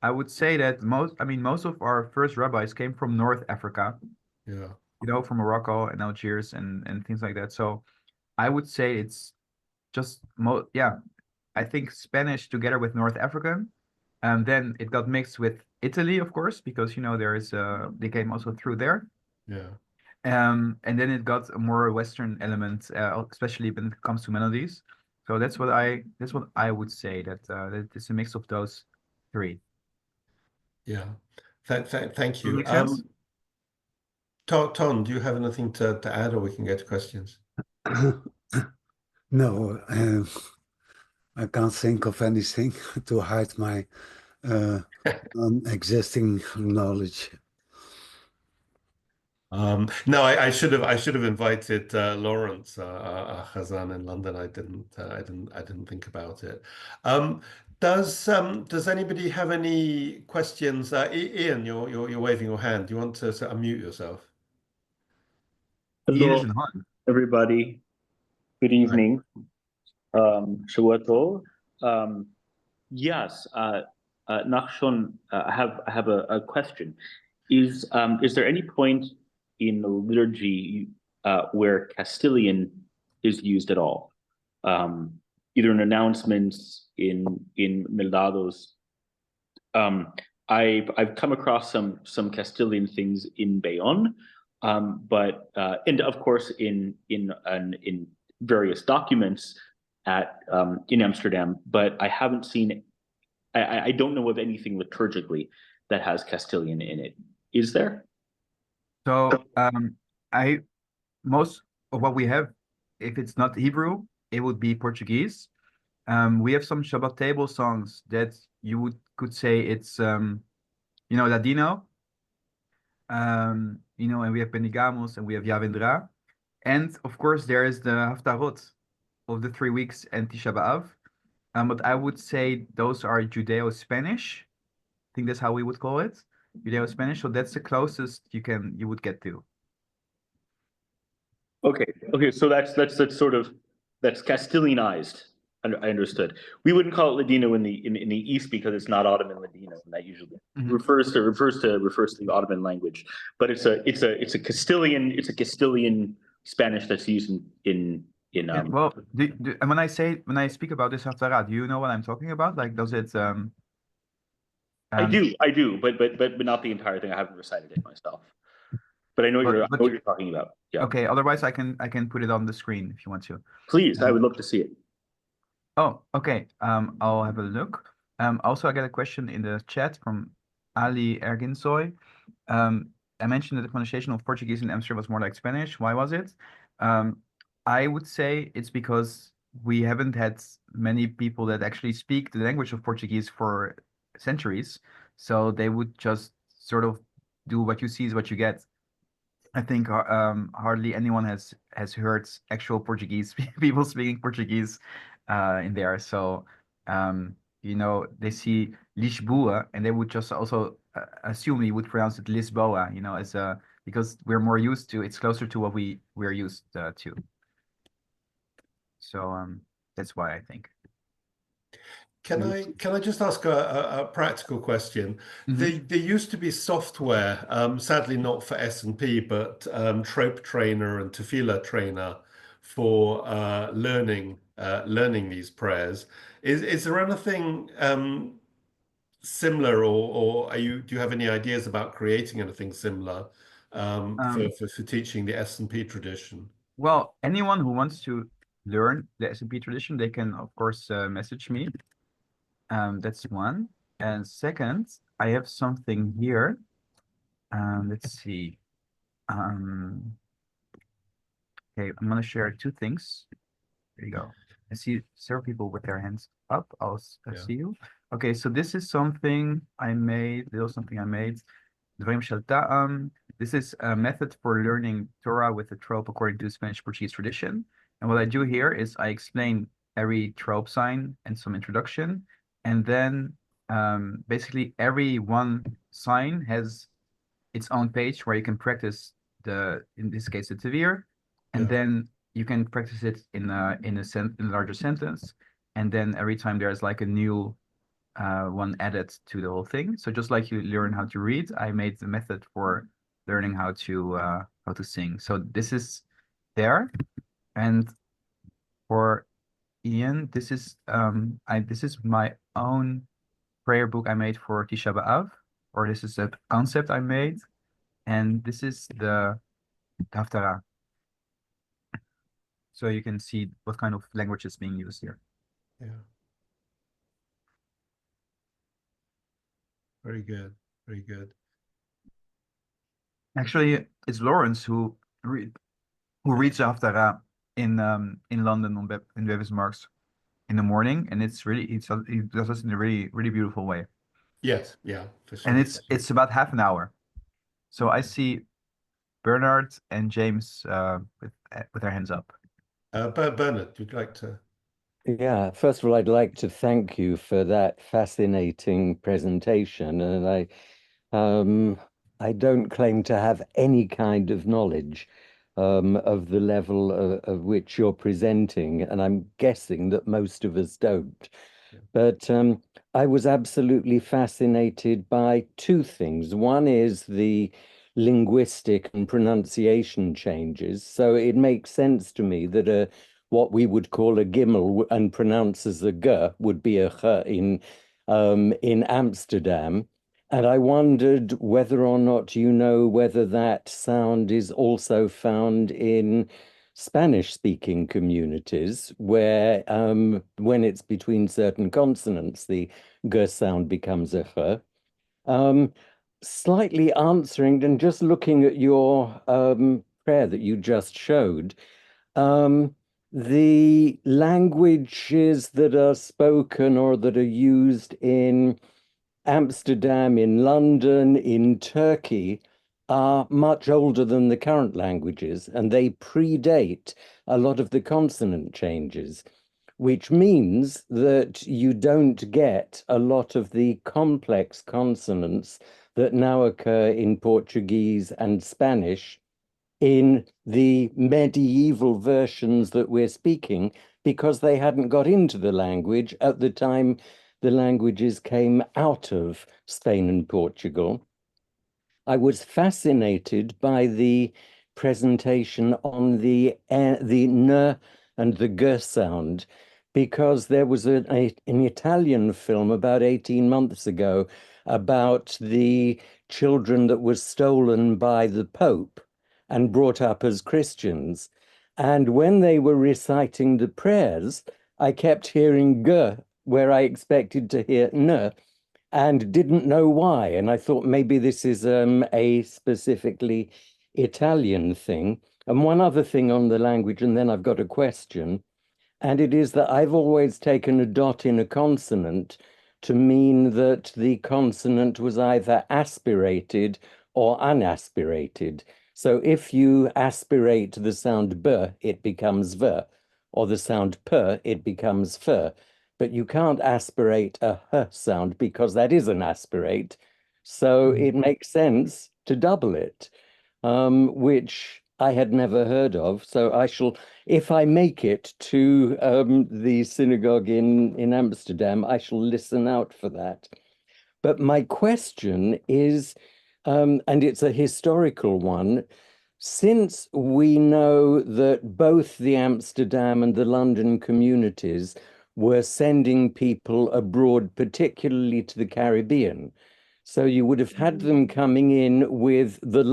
I would say that most of our first rabbis came from North Africa, Yeah. from Morocco and Algiers and things like that. So I would say it's just I think Spanish together with North African. And then it got mixed with Italy, of course, because they came also through there. Yeah. And then it got a more Western element, especially when it comes to melodies. So that's what I would say, that it's a mix of those three. Yeah. Thank Does you. that make sense? Tom, do you have anything to add, or we can go to questions? No, I can't think of anything to hide my existing knowledge. No, I should have invited Lawrence Khazan in London. I didn't think about it. Does anybody have any questions? Ian, you're waving your hand. Do you want to unmute yourself? Ian is Hello. in Han. everybody. Good evening. Shavua Tov. Yes, Nachshon, I have a question. Is there any point in the liturgy where Castilian is used at all? Either in announcements, in mildados. I've come across some Castilian things in Bayonne, but and of course in various documents at in Amsterdam, but I haven't seen. I don't know of anything liturgically that has Castilian in it. Is there? So most of what we have, if it's not Hebrew, it would be Portuguese. We have some Shabbat table songs that you could say it's Ladino. And we have Benigamos and we have Yavendra. And of course there is the Haftarot of the 3 weeks and Tisha B'Av. But I would say those are Judeo-Spanish. I think that's how we would call it. Judeo-Spanish. So that's the closest you would get to. Okay. So that's Castilianized. I understood. We wouldn't call it Ladino in the East because it's not Ottoman Ladino, and that usually refers to the Ottoman language. But it's a Castilian Spanish that's used in Well, and when I speak about this Haftarah, do you know what I'm talking about? Like, does it? I do, but not the entire thing. I haven't recited it myself, but I know what you're talking about. Yeah. Okay. Otherwise, I can put it on the screen if you want to. Please, I would love to see it. Oh, okay. I'll have a look. Also, I got a question in the chat from Ali Erginsoy. I mentioned that the pronunciation of Portuguese in Amsterdam was more like Spanish. Why was it? I would say it's because we haven't had many people that actually speak the language of Portuguese for centuries. So they would just sort of do what you see is what you get. I think hardly anyone has heard actual Portuguese people speaking Portuguese in there. So they see Lisboa and they would just also assume you would pronounce it Lisboa, as because we're more used to it's closer to what we're used to. So that's why I think. Can I just ask a practical question? There used to be software, sadly not for S&P, but Trope Trainer and Tefillah Trainer for learning these prayers. Is there anything similar, or do you have any ideas about creating anything similar for teaching the S&P tradition? Well, anyone who wants to learn the S&P tradition, they can of course message me. That's one. And second, I have something here. Let's see. Okay, I'm gonna share 2 things. There you go. I see several people with their hands up. I'll see you. Okay, so this is something I made. Dvarim Shel Ta'am. This is a method for learning Torah with the trope according to Spanish Portuguese tradition. And what I do here is I explain every trope sign and some introduction. And then basically every one sign has its own page where you can practice in this case, the Tavir. And then you can practice it in a larger sentence. And then every time there's like a new one added to the whole thing. So just like you learn how to read, I made the method for learning how to sing. So this is there. And for Ian, this is my own prayer book I made for Tisha B'Av, or this is a concept I made, and this is the Haftarah. So you can see what kind of language is being used here. Yeah. Very good. Very good. Actually, it's Lawrence who reads the Haftarah in London in Bevis Marks in the morning, and he does this in a really, really beautiful way. Yes, yeah, for sure. And it's about half an hour. So I see Bernard and James with their hands up. Bernard, would you like to? Yeah, first of all, I'd like to thank you for that fascinating presentation, and I don't claim to have any kind of knowledge of the level of which you're presenting, and I'm guessing that most of us don't. But I was absolutely fascinated by two things. One is the linguistic and pronunciation changes. So it makes sense to me that what we would call a gimel and pronounce as a g would be a ch in Amsterdam. And I wondered whether or not you know whether that sound is also found in Spanish-speaking communities where when it's between certain consonants, the g sound becomes a ch. Slightly answering and just looking at your prayer that you just showed, the languages that are spoken or that are used in Amsterdam, in London, in Turkey are much older than the current languages, and they predate a lot of the consonant changes, which means that you don't get a lot of the complex consonants that now occur in Portuguese and Spanish in the medieval versions that we're speaking, because they hadn't got into the language at the time the languages came out of Spain and Portugal. I was fascinated by the presentation on the n and the g sound, because there was an Italian film about 18 months ago about the children that were stolen by the Pope and brought up as Christians. And when they were reciting the prayers, I kept hearing g where I expected to hear n, and didn't know why. And I thought maybe this is a specifically Italian thing. And one other thing on the language, and then I've got a question, and it is that I've always taken a dot in a consonant to mean that the consonant was either aspirated or unaspirated. So if you aspirate the sound b, it becomes v, or the sound p, it becomes f. But you can't aspirate a h sound because that is an aspirate. So it makes sense to double it, which I had never heard of. So I shall, if I make it to the synagogue in Amsterdam, I shall listen out for that. But my question is, and it's a historical one, since we know that both the Amsterdam and the London communities were sending people abroad, particularly to the Caribbean. So you would have had them coming in with the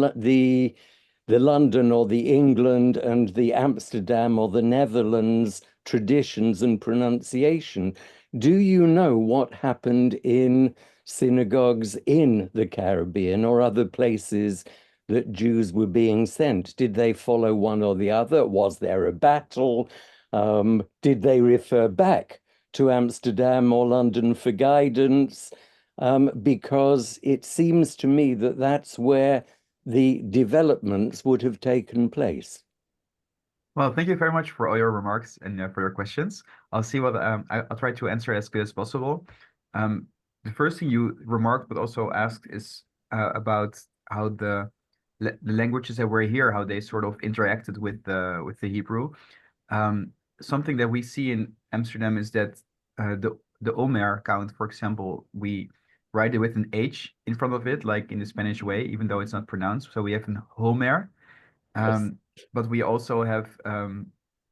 London or the England and the Amsterdam or the Netherlands traditions and pronunciation. Do you know what happened in synagogues in the Caribbean or other places that Jews were being sent? Did they follow one or the other? Was there a battle? Did they refer back to Amsterdam or London for guidance? Because it seems to me that that's where the developments would have taken place. Well, thank you very much for all your remarks and for your questions. I'll see what I'll try to answer as good as possible. The first thing you remarked but also asked is about how the languages that were here, how they sort of interacted with the Hebrew. Something that we see in Amsterdam is that the Omer count, for example, we write it with an H in front of it, like in the Spanish way, even though it's not pronounced. So we have an Homer. Yes. But we also have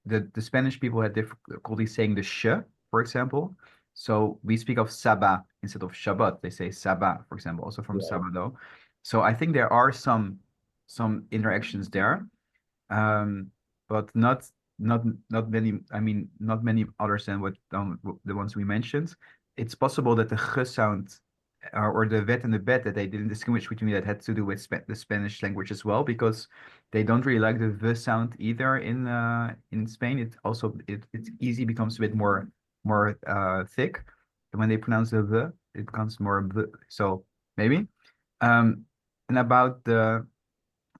the Spanish people had difficulty saying the sh, for example. So we speak of Sabbath instead of Shabbat. They say Sabbath, for example, also from Yeah. Sabado. So I think there are some interactions there, but not many. I mean, not many others than what the ones we mentioned. It's possible that the ch sound or the vet and the bet, that they didn't distinguish between, that had to do with the Spanish language as well, because they don't really like the v sound either in Spain. It also it's easy becomes a bit more thick, and when they pronounce the v, it becomes more v. So maybe. And about the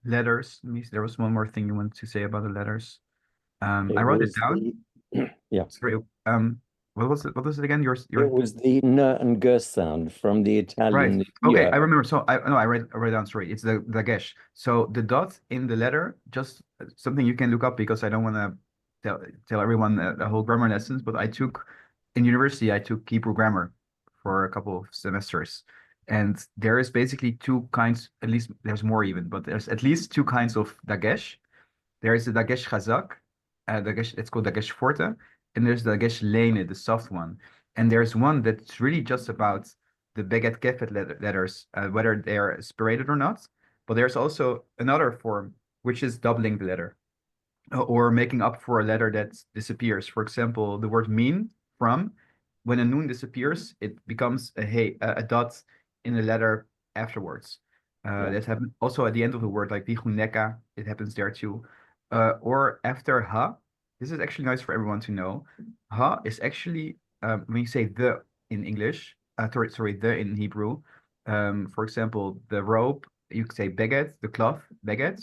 letters, there was one more thing you wanted to say about the letters. I wrote it down. Yeah. Sorry. What was it? What was it again? It was the n and g sound from the Italian. Right. Okay, yeah. I remember. So I read down. Sorry, it's the dagesh. So the dot in the letter, just something you can look up because I don't want to tell everyone the whole grammar lessons. But I took in university, I took Hebrew grammar for a couple of semesters, and there is basically two kinds. At least there's more even, but there's at least two kinds of dagesh. There is the dagesh chazak, dagesh. It's called dagesh forte, and there's the dagesh lene, the soft one. And there's one that's really just about the beget kefet letters, whether they're separated or not. But there's also another form, which is doubling the letter or making up for a letter that disappears. For example, the word min, from, when a nun disappears, it becomes a dot in the letter afterwards. That happens also at the end of the word, like vichuneka, it happens there too. Or after ha, this is actually nice for everyone to know. Ha is actually, when you say the in English, sorry, the in Hebrew, for example, the robe, you could say beget, the cloth, beget,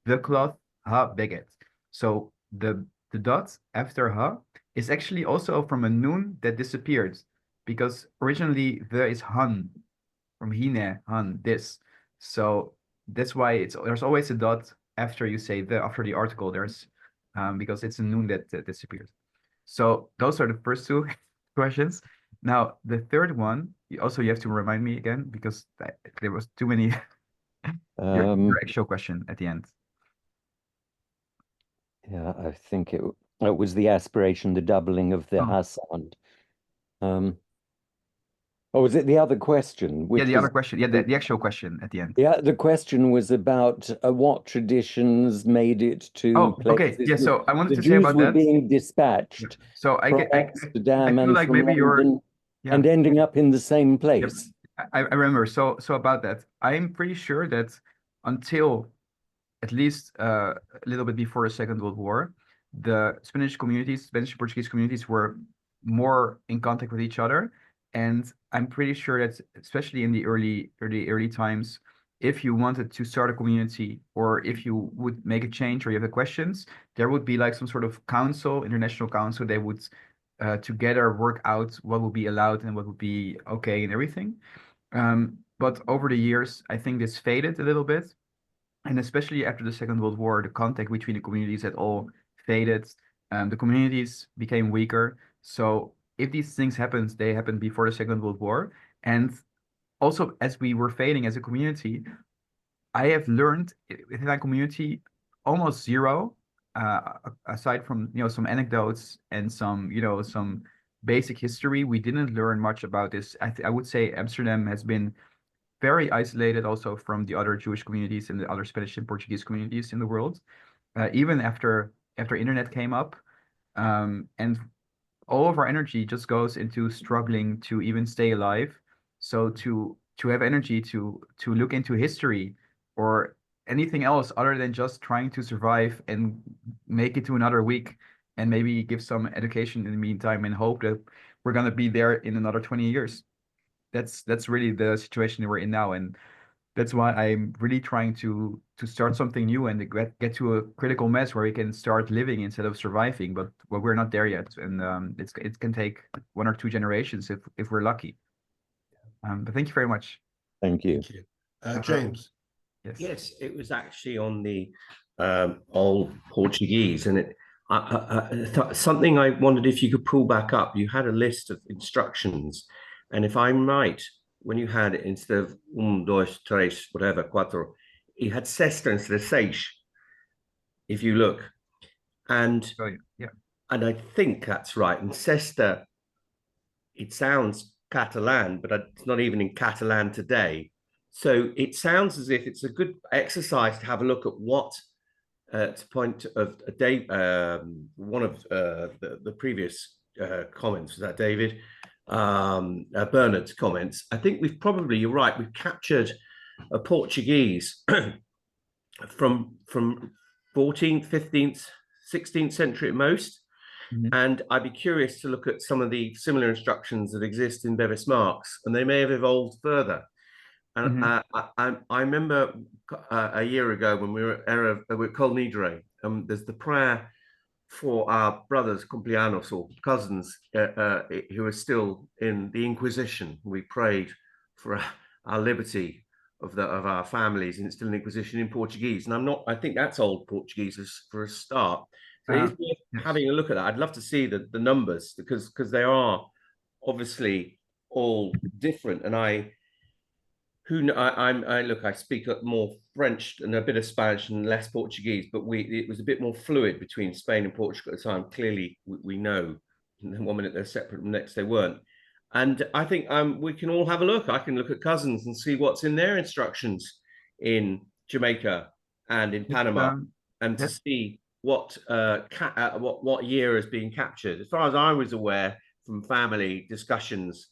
the cloth, ha, beget. So the dot after ha is actually also from a nun that disappeared because originally the is han, from hine, han, this. So that's why there's always a dot after you say after the article, there's because it's a nun that disappears. So those are the first two questions. Now the third one, you have to remind me again because there was too many. Your actual question at the end. Yeah, I think it was the aspiration, the doubling of the ha sound. Or was it the other question? Yeah, the other question. Yeah, the actual question at the end. Yeah, the question was about what traditions made it to places. Okay. Yeah, so I wanted to say Jews about were that. being dispatched So from Amsterdam and like from maybe London and ending up in the same place. Yep. I remember. So about that, I'm pretty sure that until at least a little bit before the Second World War, the Spanish and Portuguese communities were more in contact with each other. And I'm pretty sure that especially in the early times, if you wanted to start a community or if you would make a change or you have questions, there would be like some sort of council, international council. They would together work out what would be allowed and what would be okay and everything. But over the years, I think this faded a little bit. And especially after the Second World War, the contact between the communities had all faded. The communities became weaker. So if these things happened, they happened before the Second World War. And also, as we were fading as a community, I have learned within that community almost zero, aside from some anecdotes and some basic history. We didn't learn much about this. I would say Amsterdam has been very isolated also from the other Jewish communities and the other Spanish and Portuguese communities in the world, even after internet came up, and all of our energy just goes into struggling to even stay alive. So to have energy to look into history or anything else other than just trying to survive and make it to another week and maybe give some education in the meantime and hope that we're gonna be there in another 20 years. That's really the situation we're in now, and that's why I'm really trying to start something new and to get to a critical mass where we can start living instead of surviving. But we're not there yet, and it can take 1 or 2 generations if we're lucky. But thank you very much. Thank you. Thank you. James. Yes, it was actually on the old Portuguese, and something I wondered if you could pull back up. You had a list of instructions, and if I'm right, when you had it instead of dos, tres, whatever, cuatro, you had sexta instead of seis. If you look, and and I think that's right. And sexta, it sounds Catalan, but it's not even in Catalan today. So it sounds as if it's a good exercise to have a look at what, to point of Dave, one of the previous comments, was that David? Bernard's comments. I think you're right, we've captured a Portuguese from 14th, 15th, 16th century at most. Mm-hmm. And I'd be curious to look at some of the similar instructions that exist in Bevis Marks, and they may have evolved further. And I remember a year ago when we were at Kol Nidre, there's the prayer for our brothers, cumpleaños, or cousins who are still in the Inquisition. We prayed for our liberty of our families, and it's still an Inquisition in Portuguese. And I think that's old Portuguese for a start. So it is worth Yes. having a look at that. I'd love to see the numbers because they are obviously all different. And I speak more French and a bit of Spanish and less Portuguese, but it was a bit more fluid between Spain and Portugal at the time. Clearly, we know 1 minute they're separate, the next they weren't. And I think we can all have a look. I can look at cousins and see what's in their instructions in Jamaica and in Panama, and to see what year is being captured. As far as I was aware from family discussions,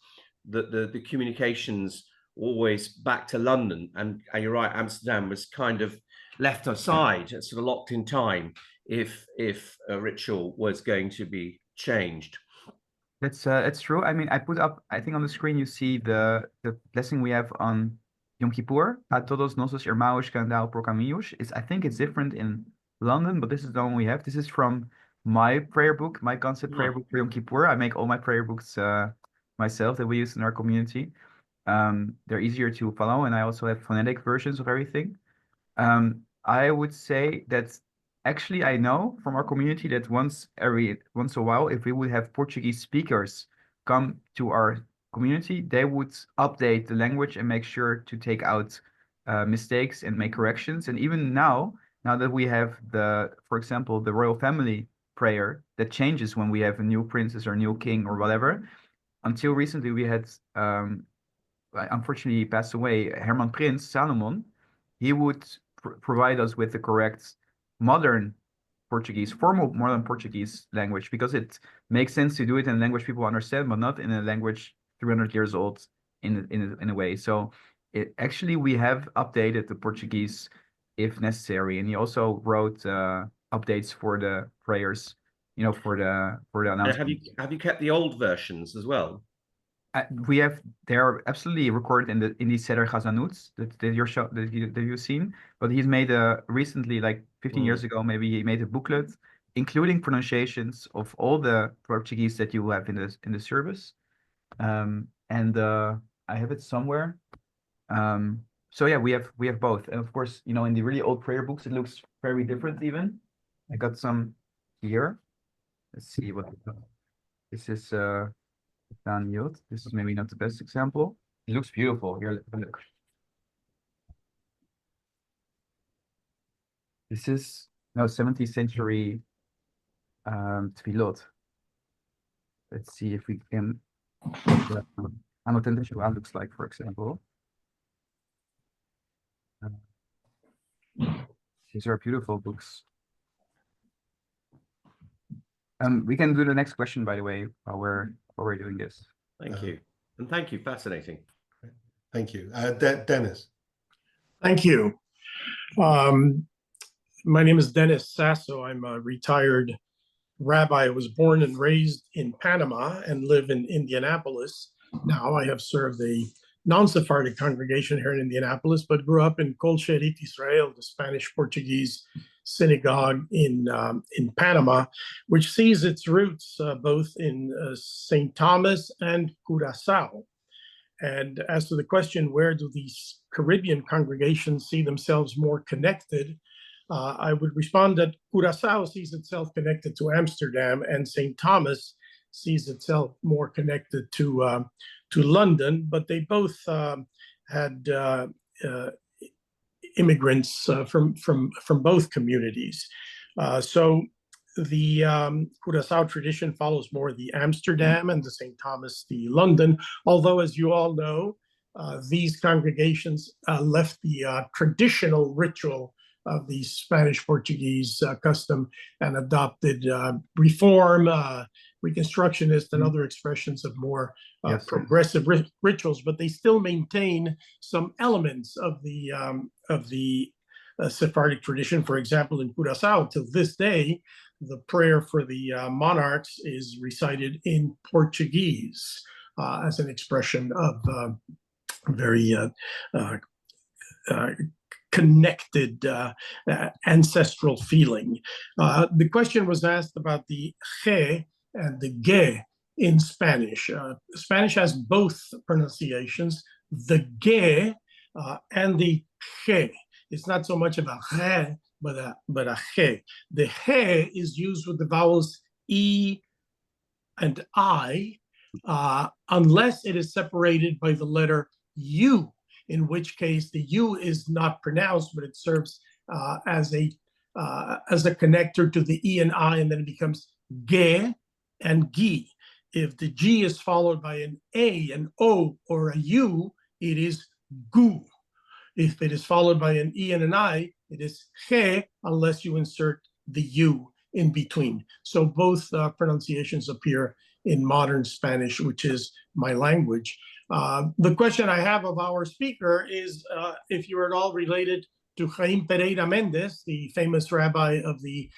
the communications always back to London, and you're right, Amsterdam was kind of left aside, sort of locked in time if a ritual was going to be changed. It's true. I mean, I put up, I think on the screen you see the blessing we have on Yom Kippur, a todos nossos irmãos que andam por caminhos. I think it's different in London, but this is the one we have. This is from my prayer book, my concept prayer book for Yom Kippur. I make all my prayer books myself that we use in our community. They're easier to follow, and I also have phonetic versions of everything. I would say that actually I know from our community that once a while, if we would have Portuguese speakers come to our community, they would update the language and make sure to take out mistakes and make corrections. And even now that we have for example, the royal family prayer that changes when we have a new princess or new king or whatever. Until recently, we had unfortunately he passed away, Herman Prince Salomon. He would provide us with the correct modern Portuguese, formal modern Portuguese language, because it makes sense to do it in a language people understand, but not in a language 300 years old in a way. So actually we have updated the Portuguese if necessary, and he also wrote updates for the prayers, for the announcement. Have you kept the old versions as well? They are absolutely recorded in the Seder Chazanut that you've seen, but he's made recently, like 15 years ago, maybe, he made a booklet including pronunciations of all the Portuguese that you will have in the service. And I have it somewhere. So yeah, we have both, and of course, in the really old prayer books, it looks very different. Even I got some here. Let's see what this is. Dan Yield. This is maybe not the best example. It looks beautiful. Here, look. This is 17th century Tfilot. Let's see if we can. Authentic Shua looks like, for example. These are beautiful books. We can do the next question, by the way, while we're doing this. Thank you. And thank you. Fascinating. Thank you. Dennis. Thank you. My name is Dennis Sasso. I'm a retired rabbi. I was born and raised in Panama and live in Indianapolis. Now I have served a non-Sephardic congregation here in Indianapolis, but grew up in Kol Sherit Israel, the Spanish-Portuguese synagogue in Panama, which sees its roots both in St. Thomas and Curaçao. And as to the question, where do these Caribbean congregations see themselves more connected? I would respond that Curaçao sees itself connected to Amsterdam, and St. Thomas sees itself more connected to London, but they both had immigrants from both communities. So the Curaçao tradition follows more the Amsterdam, and the St. Thomas the London, although, as you all know, these congregations left the traditional ritual of the Spanish-Portuguese custom and adopted reform, Reconstructionist, and other expressions of more progressive rituals, but they still maintain some elements of the Sephardic tradition. For example, in Curaçao, till this day, the prayer for the monarchs is recited in Portuguese as an expression of very connected ancestral feeling. The question was asked about the che and the ge in Spanish. Spanish has both pronunciations, the ge and the che. It's not so much of a che, but a che. The che is used with the vowels e and I, unless it is separated by the letter U, in which case the U is not pronounced, but it serves as a connector to the E and I, and then it becomes ge and gi. If the G is followed by an A, an O, or a U, it is gu. If it is followed by an E and an I, it is che, unless you insert the U in between. So both pronunciations appear in modern Spanish, which is my language. The question I have of our speaker is if you're at all related to Chaim Pereira Mendes, the famous rabbi of the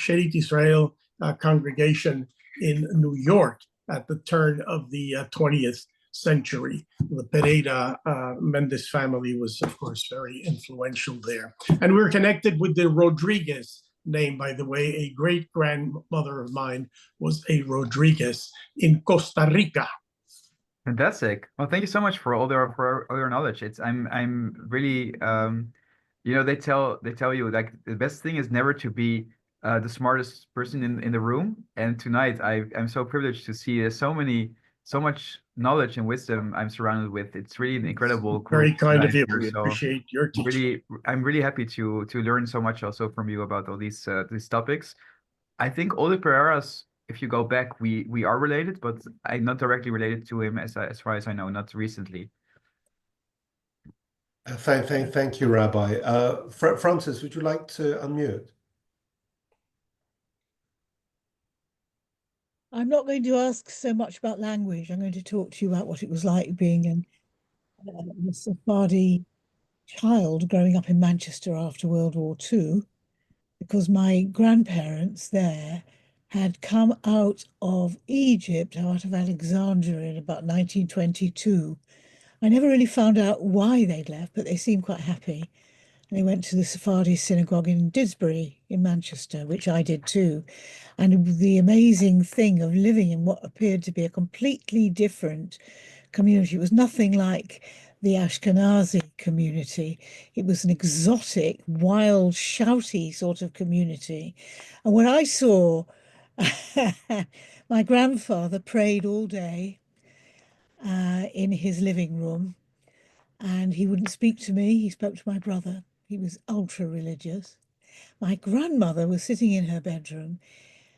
Sherit Israel congregation in New York at the turn of the 20th century. The Pereira Mendes family was, of course, very influential there. And we're connected with the Rodrigues name, by the way. A great-grandmother of mine was a Rodrigues in Costa Rica. Fantastic. Well, thank you so much for all your knowledge. I'm really they tell you like the best thing is never to be the smartest person in the room. And tonight I'm so privileged to see so much knowledge and wisdom I'm surrounded with. It's really an incredible group. Very kind of you. Here, We appreciate your teaching. I'm really happy to learn so much also from you about all these topics. I think all the Pereiras, if you go back, we are related, but I'm not directly related to him as far as I know, not recently. Thank you, Rabbi. Francis, would you like to unmute? I'm not going to ask so much about language. I'm going to talk to you about what it was like being a Sephardi child growing up in Manchester after World War II, because my grandparents there had come out of Egypt, out of Alexandria in about 1922. I never really found out why they'd left, but they seemed quite happy. And they went to the Sephardi synagogue in Didsbury in Manchester, which I did too. And the amazing thing of living in what appeared to be a completely different community. It was nothing like the Ashkenazi community. It was an exotic, wild, shouty sort of community. And when I saw my grandfather prayed all day in his living room, and he wouldn't speak to me. He spoke to my brother. He was ultra religious. My grandmother was sitting in her bedroom,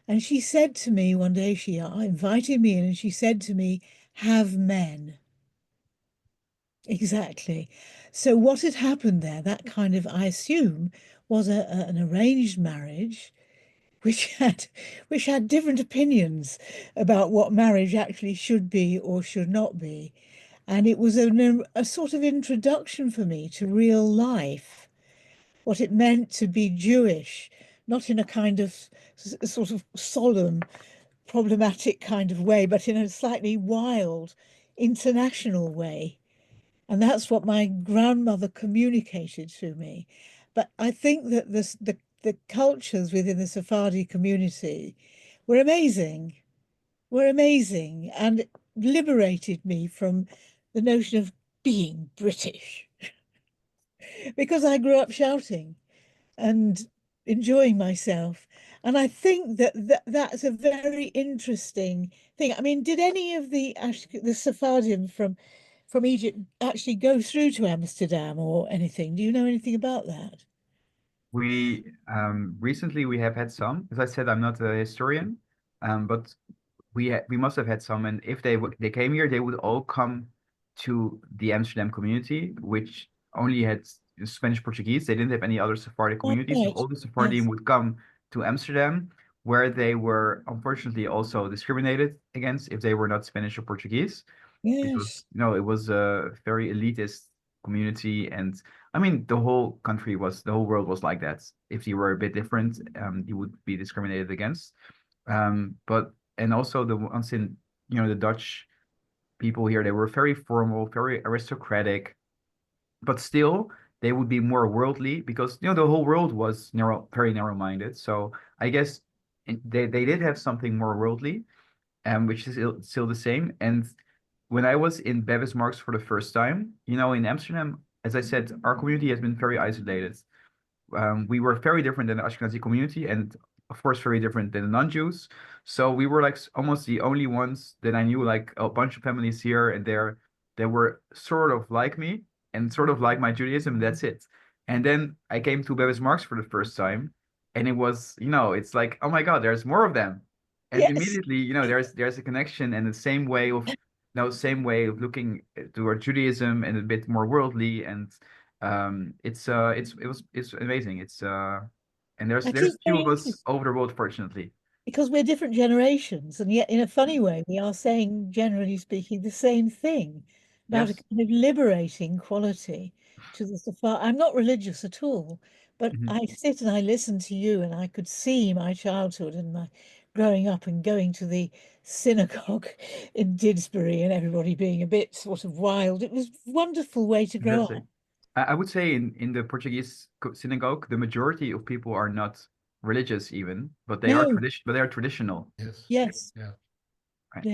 and she said to me one day, she invited me in, and she said to me, "Have men." Exactly. So what had happened there, that kind of, I assume, was an arranged marriage, which had different opinions about what marriage actually should be or should not be. And it was a sort of introduction for me to real life, what it meant to be Jewish, not in a kind of sort of solemn, problematic kind of way, but in a slightly wild, international way. And that's what my grandmother communicated to me. But I think that the cultures within the Sephardi community were amazing, and liberated me from the notion of being British. Because I grew up shouting and enjoying myself. And I think that's a very interesting thing. I mean, did any of the Sephardim from Egypt actually go through to Amsterdam or anything? Do you know anything about that? We recently we have had some. As I said, I'm not a historian, but we must have had some. And if they came here, they would all come to the Amsterdam community, which only had Spanish Portuguese. They didn't have any other Sephardic communities. So Right. all the Sephardim Yes. would come to Amsterdam, where they were unfortunately also discriminated against if they were not Spanish or Portuguese. Because Yes. it was a very elitist community, and I mean the whole world was like that. If you were a bit different, you would be discriminated against. And also the ones in the Dutch people here, they were very formal, very aristocratic, but still they would be more worldly because the whole world was very narrow-minded. So I guess they did have something more worldly, which is still the same. And when I was in Bevis Marks for the first time, in Amsterdam, as I said, our community has been very isolated. We were very different than the Ashkenazi community, and of course very different than the non-Jews. So we were like almost the only ones that I knew, like a bunch of families here and there that were sort of like me and sort of like my Judaism. That's it. And then I came to Bevis Marks for the first time, and it was, it's like, oh my God, there's more of them. And Yes. immediately, there's a connection and the same way of looking toward Judaism and a bit more worldly, and it's amazing. And there's That is few very of us interesting. over the world, fortunately. Because we're different generations, and yet in a funny way, we are saying, generally speaking, the same thing about a Yes. kind of liberating quality to the Sephardi. I'm not religious at all, but Mhm. I sit and I listen to you, and I could see my childhood and my growing up and going to the synagogue in Didsbury and everybody being a bit sort of wild. It was a wonderful way to grow Exactly. up. I would say in the Portuguese synagogue, the majority of people are not religious even, but they are No, traditional. Yes. yes, Yeah. Right? yes.